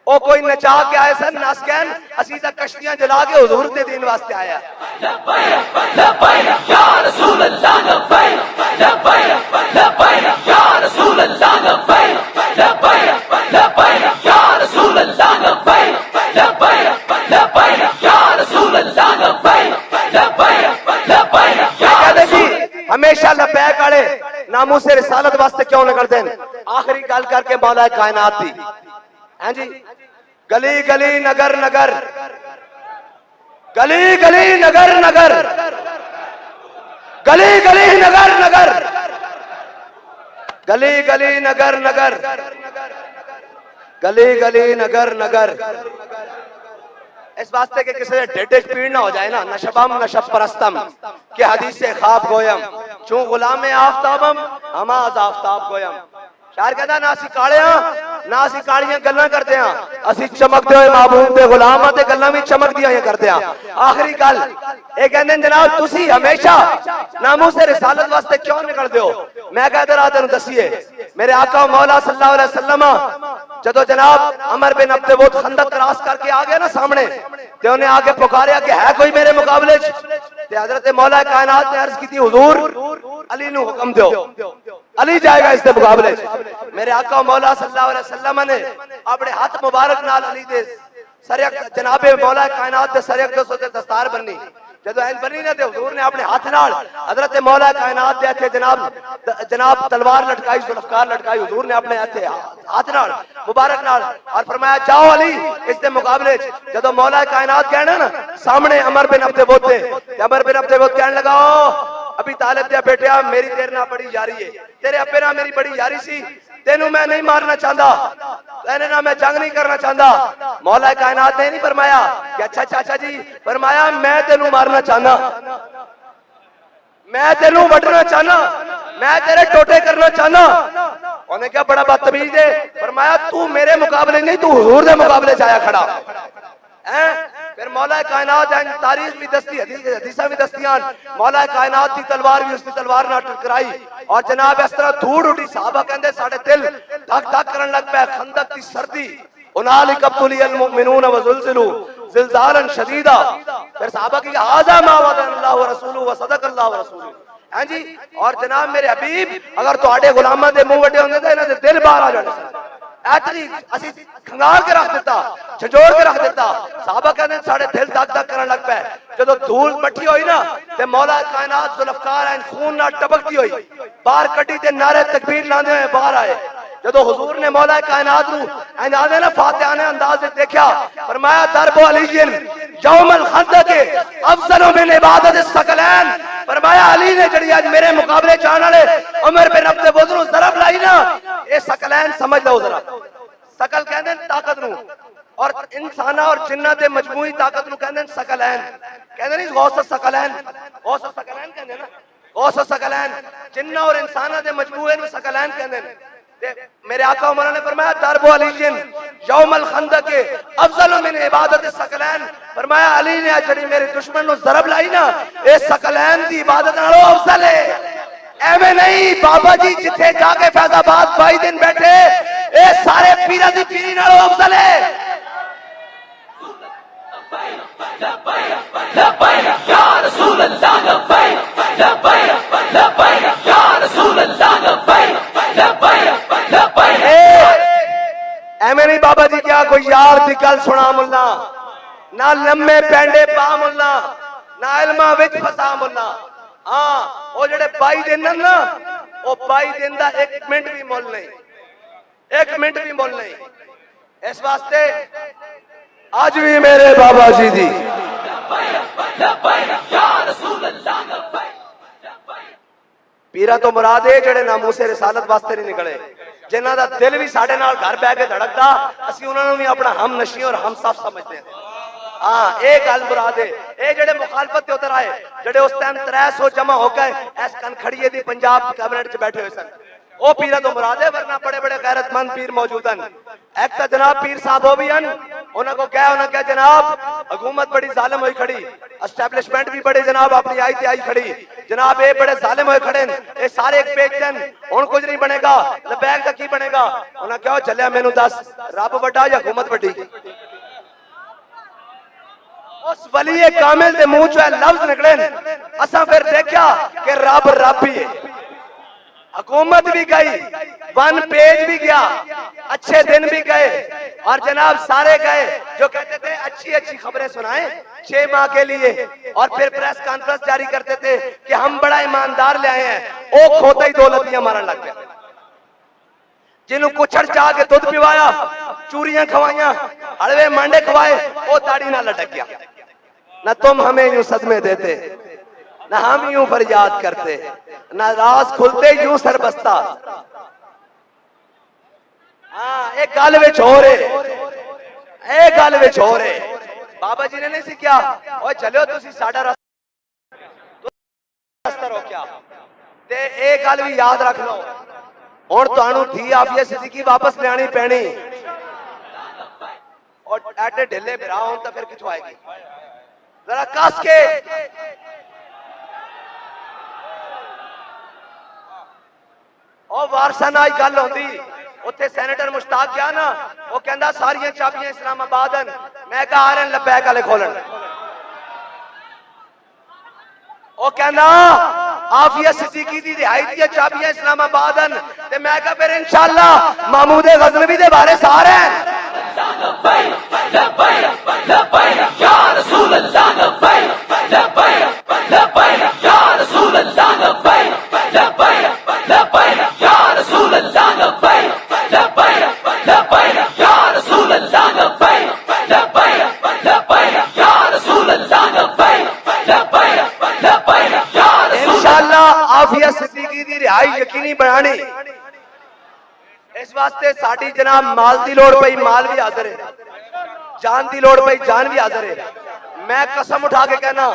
ओ कोई नचा के आए सन नस गैन असी तां कश्तियां जला के हुजूर दे दीन वास्ते आया लब्बैक या रसूल अल्लाह लब्बैक लब्बैक या रसूल अल्लाह लब्बैक लब्बैक या रसूल अल्लाह लब्बैक लब्बैक या रसूल अल्लाह लब्बैक लब्बैक या कहते जी हमेशा लब्बैक वाले नामूस रिसालत वास्ते क्यों निकलते हैं आखिरी गल करके मौला कायनात दी हैं जी गली गली नगर नगर गली गली नगर नगर गली गली नगर नगर गली गली नगर नगर गली गली नगर नगर इस वास्ते के किसी ढेढे पीड़ ना हो जाए ना नशबम नशब परस्तम के हदीस से ख्वाब गोयम चूं गुलाम आफ्ताबम हमाज आफ्ताब गोयम शायर कहता ना असी काले ना असी कालियां गल्लां करते हैं असी चमकते हुए महबूब दे गुलाम ते गल्लां भी चमकदियां ही करते हैं आखिरी गल ये कहंदे जनाब तुसी हमेशा नामूस रिसालत वास्ते क्यों निकलदे हो मैं कहता रहा तेनू दसिए मेरे आका मौला सल्लल्लाहु अलैहि वसल्लम जदों जनाब अमर बिन अब्दे वोत खंदक क्रॉस करके आ गया ना सामने ते उन्हें आके पुकारिया कि है कोई मेरे मुकाबले ते हजरत मौला कायनात ने अर्ज की थी हुजूर अली नु हुक्म दो अली जाएगा इसके मुकाबले मेरे आका मौला सल्लल्लाहु अलैहि वसल्लम ने अपने हाथ मुबारक नाल अली दे सरयक जनाबे मौला कायनात दे सरयक दे सोते दस्तार बन्नी जदों ऐन बन्नी ना ते हुजूर ने अपने हाथ नाल हजरत मौला कायनात दे हथे जनाब तलवार लटकाई जुल्फकार लटकाई हुजूर ने अपने हाथ नाल मुबारक नाल और फरमाया जाओ अली इसके मुकाबले जदों मौला कायनात कहना ना सामने अमर बिन अब्दे वोत थे अमर बिन अब्दे वोत कहने लगा अभी तालिब दे बेटिया मेरी तेरे नाल बड़ी यारी है तेरे अब्बे नाल मेरी बड़ी यारी सी तेनू मैं नहीं मारना चाहता तेरे नाल मैं जंग नहीं करना चाहता मौला कायनात ने नहीं फरमाया कि अच्छा चाचा जी फरमाया मैं तेनू मारना चाहना मैं तेनू वटना चाहना मैं तेरे टोटे करना चाहना उन्हें क्या बड़ा बदतमीज है फरमाया तू मेरे मुकाबले नहीं तू हुजूर दे मुकाबले जाया खड़ा हैं फिर मौला कायनात तारीख भी दस्ती हदीसा भी दस्तियान मौला कायनात की तलवार भी उसकी तलवार ना टकराई और जनाब इस तरह धूड़ उठी साहबा कहंदे साडे दिल धक धक करन लग पे खंदक की सर्दी उनालिक अब्तुलियल मुमिनून व ज़ुलज़िलू ज़िलज़ालन शदीदा फिर साहबा की हाज़ा मा वअदल्लाहु व रसूलुहु व सदक़ल्लाहु व रसूलुहु हैं जी और जनाब मेरे हबीब अगर तुहाडे गुलामां दे मुंह वड्डे होंदे तां इन्हां दे दिल बाहर आ जाने ऐतरी असी खंगाल के रख दिता झंझोड़ के रख दिता साहबा कहते साढ़े दिल धक धक करने लग पे जदों धूल मट्ठी हुई ना ते मौला कायनात जुल्फकार ऐन खून ना टपकती हुई बाहर कड्डी ते नारे तकबीर लांदे हुए बाहर आए जदों हुजूर ने मौला कायनात नू अंदाज़े ना फातिहाने अंदाज से देखा फरमाया दरबो अलीयन यौमल खंदक अफजल मिन इबादत सकलैन फरमाया अली ने जड़ी आज मेरे मुकाबले जाने वाले उमर बिन अब्दे वोत नू ज़रब लाई ना ये सकलैन समझ लो जरा सकल कहंदे ताकत नू और इंसाना और जिन्ना दे मजमूई ताकत नू कहंदे सकलैन कहंदे नहीं गौस सकलैन कहंदे ना गौस सकलैन जिन्ना और इंसाना दे मजमूए नू सकलैन कहंदे मेरे आका उमर ने फरमाया दरबो अलीयन यौमल खंदक अफजल मिन इबादत सकलैन फरमाया अली ने जड़ी मेरे दुश्मन नु ज़रब लाई ना ए सकलैन दी इबादत नालों अफजल है एवें नहीं बाबा जी जिथे जाके फैजाबाद 22 दिन बैठे ए सारे पीरां दी पीरी नालों अफजल है लब्बैक या रसूल अल्लाह लब्बैक लब्बैक या रसूल अल्लाह लब्बैक एवें नहीं बाबा जी क्या कोई यार दी गल सुना मुल्ला ना लम्मे पेंडे पा मुल्ला ना इल्मा विच फसा मुल्ला हां ओ जेड़े 22 दिन ना ओ 22 दिन दा 1 मिनट भी मुल नहीं 1 मिनट भी मुल नहीं इस वास्ते आज भी मेरे बाबा जी दी पीरा तो मुराद है जेड़े नामूसे रिसालत वास्ते नहीं निकले जिन्हां दा दिल भी साडे नाल घर बैठ के धड़कदा असीं उन्हां नूं भी अपना हम नशी और हम साफ समझते हैं हां ये गल मुराद है ये जेड़े मुखालफत ते उतर आए जेड़े उस टाइम 300 जमा होकर एस कनखड़िए दी पंजाब कैबिनेट च बैठे हुए सन ओ पीरा तो मुराद है वरना बड़े बड़े गैरतमंद पीर मौजूद हैं एक तो जनाब पीर साहब हो भी हैं उन्होंने क्या उन्होंने क्या जनाब हुकूमत बड़ी जालिम हुई खड़ी, एस्टैब्लिशमेंट भी बड़े जनाब अपनी आई थी आई खड़ी, जनाब ये बड़े जालिम हुए खड़े, ये सारे एक पेज दिन हुण कुछ नहीं बनेगा, लबैक का की बनेगा। उन्होंने क्या चलिया मैनू दस रब वड्डा या हुकूमत वड्डी? उस वली कामिल दे मुंह चो लफ्ज निकले, असा फिर देखा कि रब रब ही है। हुकूमत भी गई, वन पेज भी गया, अच्छे दिन भी गए और जनाब सारे गए जो कहते थे अच्छी अच्छी खबरें सुनाएं 6 माह के लिए, और फिर प्रेस कॉन्फ्रेंस जारी करते थे कि हम बड़ा ईमानदार ले आए हैं, वो खोता ही दौलतियां मारन लग गए। जिन्हों कुछड़ चाह के दूध पिवाया, चूरियां खवाइया, हलवे मांडे खवाए, वो दाढ़ी ना लटक गया। न तुम हमें यूं सदमे देते, न हम यूं फरियाद करते, न राज खुलते यूं सर बसता। हाँ एक गल विच हो रहे, एक गल विच हो रहे, बाबा जी ने नहीं सीखा और चलो तुसी साडा रास्ता रोकिया ते एक गल भी याद रख लो, हुण तुहानू धी आफिया सिद्दीकी वापस लियानी पैनी और एडे ढिले बिरा होण तां फिर किथों आएगी? जरा कस के और वारसा नाल गल होंदी, उत्थे सैनेटर मुश्ताक गया ना, वो कहंदा सारियां चाबियां इस्लामाबाद हन, मैं कहा आ रहे लबैक वाले खोलन, वो कहंदा आफिया सिद्दीकी दी रिहाई दी चाबियां इस्लामाबाद हन, ते मैं कहा फिर इंशाअल्लाह महमूद गजनवी दे बारे सारे हैं। आफिया सिद्दीकी दी रिहाई यकीनी बनानी, इस वास्ते साडी जनाब माल दी लोड़ पई माल भी हाजिर है, जान दी लोड़ पई जान भी हाजिर है। मैं कसम उठा के कहना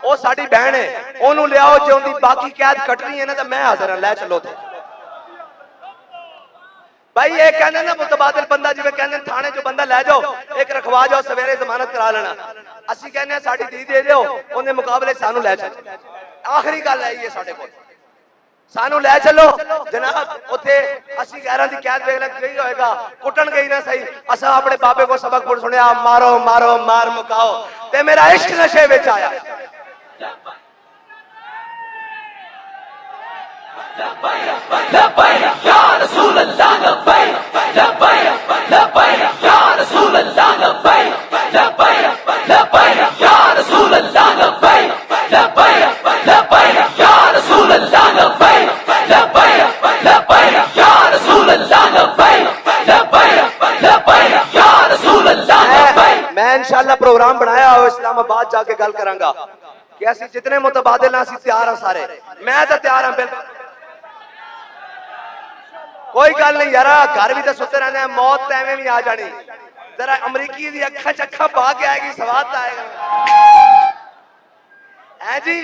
वो साडी बहन है, ओनू ले आओ, जो उनकी बाकी कैद कटनी है ना तो मैं हाजिर हां, लै चलो थे भाई। ये कहने ना मुतबादिल बंदा, जिवें कहने थाने जो बंदा लै जाओ, एक रखवा जाओ, सवेरे जमानत करा लेना, असीं कहने साडी धी दे दिओ, उहदे मुकाबले सानू लै चलो। आखिरी गल है ये साडे कोल, सानू लै चलो जनाब, उत्थे असीं गैरां दी कैद वेख लग गई होएगा, कुटन गई ना सही, असा अपने बाबे को सबक पढ़ सुनिया, मारो मारो मार मुकाओ, ते मेरा इश्क नशे विच आया। मैं इंशाअल्लाह प्रोग्राम बनाया और इस्लामाबाद जाके गल करांगा कि असीं जितने मुतबादिल असीं तैयार हां सारे, मैं तो तैयार हां बिल्कुल, कोई गल नहीं यार, घर भी तो सुते रहने हैं, मौत तो एवें भी आ जानी, जरा अमरीकी दी अखा च अखा पा के आएगी, स्वाद आएगा है जी।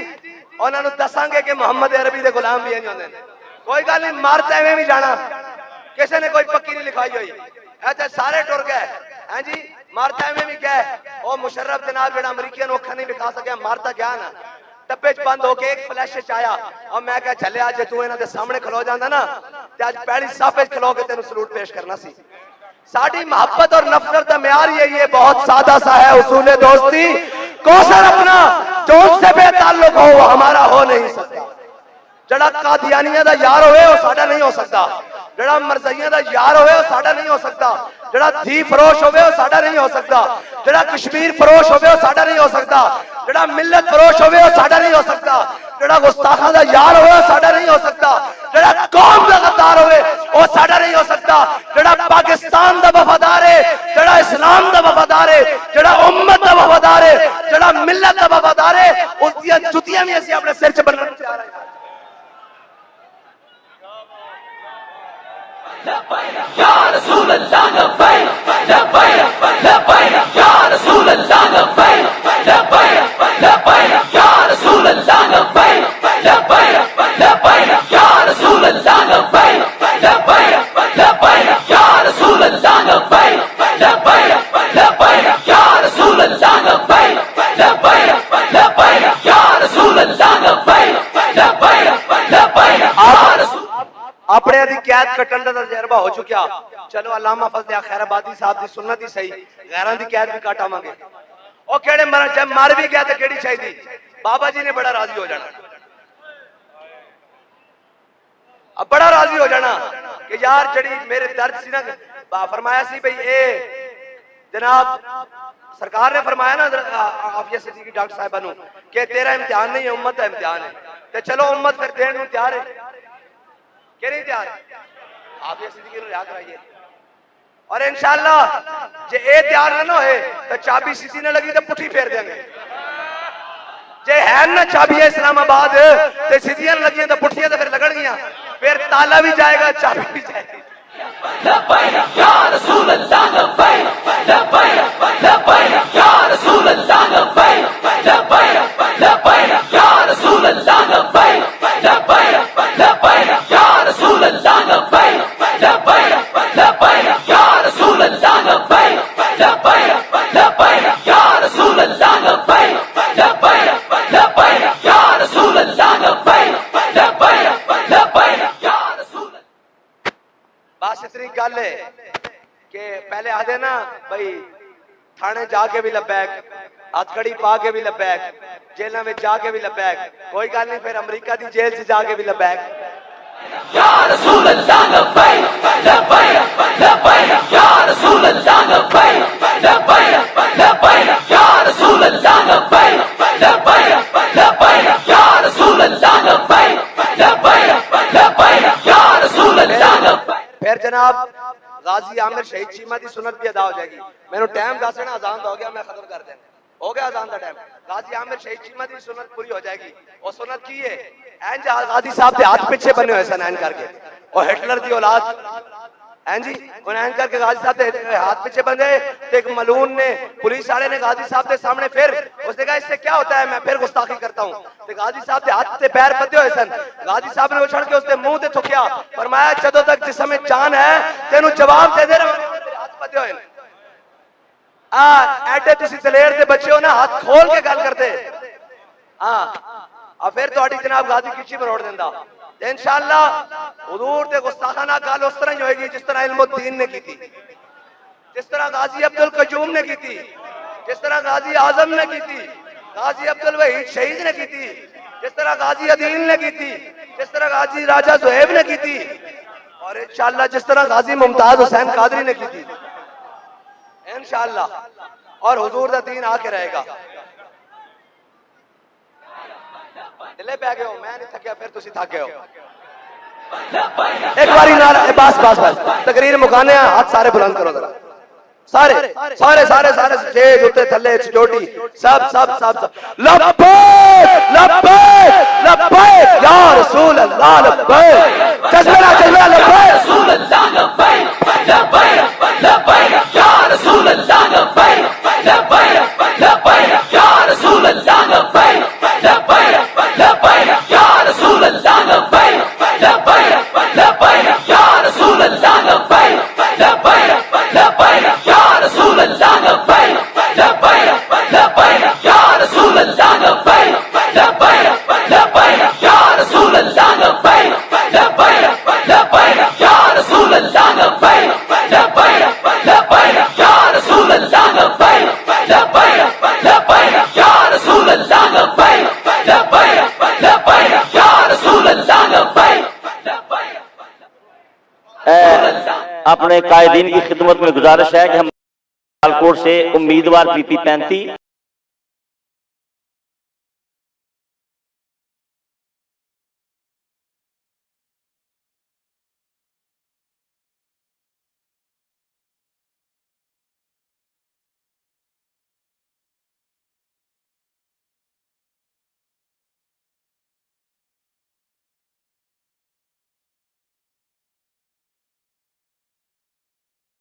उन्होंने दसांगे कि मोहम्मद अरबी दे गुलाम भी होंदे ने, कोई गल नहीं, मर तो एवें भी जाना, किसी ने कोई पक्की नहीं लिखाई हुई, ऐसे सारे टुर गए हैं जी, मारता में भी क्या है, वो मुशर्रफ जनाब जो अमरीकियन अखा नहीं दिखा सके, मारता क्या ना डब्बे च बंद होके एक फ्लैश च आया, और मैं क्या चले अज तू इन्हां दे सामने खलो जांदा ना ते अज पहली साफे च खलो के तेनू सलूट पेश करना सी। साडी मोहब्बत और नफरत का म्यार यही है, बहुत सादा सा है उसूल दोस्ती, कौसर अपना जो उससे बेताल्लुक हो वो हमारा हो नहीं सकता, जड़ा कादियानिया दा यार होवे वो साडा नहीं हो सकता, जड़ा मरज़इया दा यार होवे वो साडा नहीं हो सकता, जड़ा धी फरोश होवे वो साडा नहीं हो सकता, जड़ा कश्मीर फरोश होवे वो साडा नहीं हो सकता, जड़ा मिल्लत फरोश होवे वो साडा नहीं हो सकता, जड़ा गुस्ताखा दा यार होवे वो साडा नहीं हो सकता, जड़ा कौम दा गद्दार होवे वो साडा नहीं हो सकता, जड़ा पाकिस्तान दा वफादार है, जड़ा इस्लाम दा वफादार है, जड़ा उम्मत दा वफादार है, जड़ा मिल्लत दा वफादार है, उसदियां जुतियां भी असीं अपने सिर च बन्नण तैयार हैं। या रसूल अल्लाह लब्बैक लब्बैक लब्बैक या रसूल अल्लाह लब्बैक लब्बैक लब्बैक या रसूल अल्लाह लब्बैक लब्बैक लब्बैक या रसूल अल्लाह लब्बैक लब्बैक लब्बैक या रसूल अल्लाह लब्बैक लब्बैक लब्बैक कैद कटन का तजर्बा हो चुका, चलो अल्लामा फजल खैराबादी साहब की सुन्नत ही सही, गैरां की कैद भी काटावांगे। और केड़े जब मर भी गया तो केड़ी चाहिए, बाबा जी ने बड़ा राजी हो जाना, अब बड़ा राजी हो जाना कि यार जड़ी मेरे दर्द सी ना, फरमाया सी भाई ए जनाब सरकार ने फरमाया ना आफिया सिद्दीकी डॉक्टर साहिबा नूं कि तेरा इम्तिहान नहीं है, उम्मत का इम्तिहान है, तो चलो उम्मत फिर देने नूं तैयार है कि नहीं तैयार? आफिया सिद्दीकी नूं रिहा कराइए और इंशाअल्लाह जे ए तैयार ना होए तो चाबी सीधी ना लगी तो पुठी फेर देंगे। जे है ना चाबी इस्लामाबाद ते सीधियां लगी तो पुठियां तो फिर लगन गियां, फिर ताला भी जाएगा चाबी भी जाएगी। लब्बैक या रसूल अल्लाह लब्बैक, लब्बैक लब्बैक या रसूल अल्लाह लब्बैक, लब्बैक लब्बैक या रसूल अल्लाह लब्बैक, लब्बैक लब्बैक या रसूल अल्लाह लब्बैक, लब्बैक लब्बैक या रसूल अल्लाह लब्बैक, लब्बैक लब्बैक या रसूल अल्लाह लब्बैक, लब्बैक लब्बैक या रसूल अल्लाह लब्बैक, लब्बैक लब्बैक या रसूल। बस इतनी गल है कि पहले आदे ना भाई थाने जाके भी लब्बैक, हथकड़ी पा के भी लब्बैक, जेलों में जाके भी लब्बैक, कोई गल नहीं, फिर अमेरिका की जेल से जाके भी लब्बैक। या रसूल अल्लाह लब्बैक, लब्बैक लब्बैक या रसूल अल्लाह लब्बैक, लब्बैक लब्बैक या रसूल अल्लाह लब्बैक, लब्बैक लब्बैक या रसूल अल्लाह लब्बैक, लब्बैक लब्बैक या रसूल अल्लाह लब्बैक। फिर जनाब गाजी आमिर शहीद चीमा की सुन्नत भी अदा हो जाएगी। मैंने टाइम दस देना, अजान हो गया, मैं खत्म कर देना, हो गया अजान का टाइम। गाजी आमिर शहीद चीमा की सुन्नत पूरी हो जाएगी। और सुन्नत की है एंज गाजी साहब के हाथ पीछे बने हुए सन, एंज करके, और हिटलर की औलाद एंज जी एंज करके गाजी साहब के हाथ पीछे बन गए। तो एक मलून ने, पुलिस वाले ने गाजी साहब के सामने, फिर उसने कहा इससे क्या होता है, मैं फिर गुस्ताखी करता हूँ। तो गाजी साहब के हाथ से पैर बंधे हुए सन, गाजी साहब ने उछल के उसके मुंह से थुकिया, फरमाया जदों तक जिस्म में जान है तेनू जवाब दे दे रहा, हाथ बंधे हुए एडे तुसी दलेर दे बच्चे हो ना, हाथ खोल के गल करते और फिर थोड़ी जनाब गाजी खिची मरोड़ देंदा। इंशाअल्लाह हुजूर ते गुस्ताखाना गल उस तरह ही होएगी जिस तरह इल्मुद्दीन ने की थी, जिस तरह गाजी अब्दुल कयूम ने की थी, जिस तरह गाजी आजम ने की थी, गाजी अब्दुल वहीद शहीद ने की थी, जिस तरह गाजी अदील ने की थी, जिस तरह गाजी राजा जुहैब ने की थी, और इंशाअल्लाह जिस तरह गाजी मुमताज हुसैन कादरी ने की थी इंशाअल्लाह। और हुजूर दा दीन आके रहेगा। दिले पे आ गए हो, मैं नहीं थकिया, फिर तुसी थक गए हो। एक बारी नारा, बस बस बस, तकरीर मुकाने, हाथ सारे बुलंद करो जरा, सारे सारे सारे सारे, स्टेज उत्ते थल्ले चोटी सब सब सब सब। लब्बैक लब्बैक लब्बैक या रसूल अल्लाह लब्बैक, जज्बा जज्बा लब्बैक रसूल अल्लाह लब्बैक, लब्बैक लब्बैक या रसूल अल्लाह लब्बैक, लब्बैक लब्बैक या रसूल अल्लाह लब्बैक, लब्बैक लब्बैक या रसूल अल्लाह लब्बैक, लब्बैक लब्बैक या रसूल अल्लाह लब्बैक, लब्बैक लब्बैक या रसूल अल्लाह लब्बैक, लब्बैक लब्बैक या रसूल अल्लाह लब्बैक, लब्बैक लब्बैक या रसूल अल्लाह लब्बैक, लब्बैक लब्बैक या रसूल अल्लाह लब्बैक, लब्बैक लब्बैक या रसूल अल्लाह लब्बैक, लब्बैक लब्बैक या रसूल अल्लाह लब्बैक, लब्बैक लब्बैक या रसूल अल्लाह लब्बैक, लब्बैक। अपने कायदीन की खिदमत में गुजारिश है कि हम सियालकोट से उम्मीदवार PP 35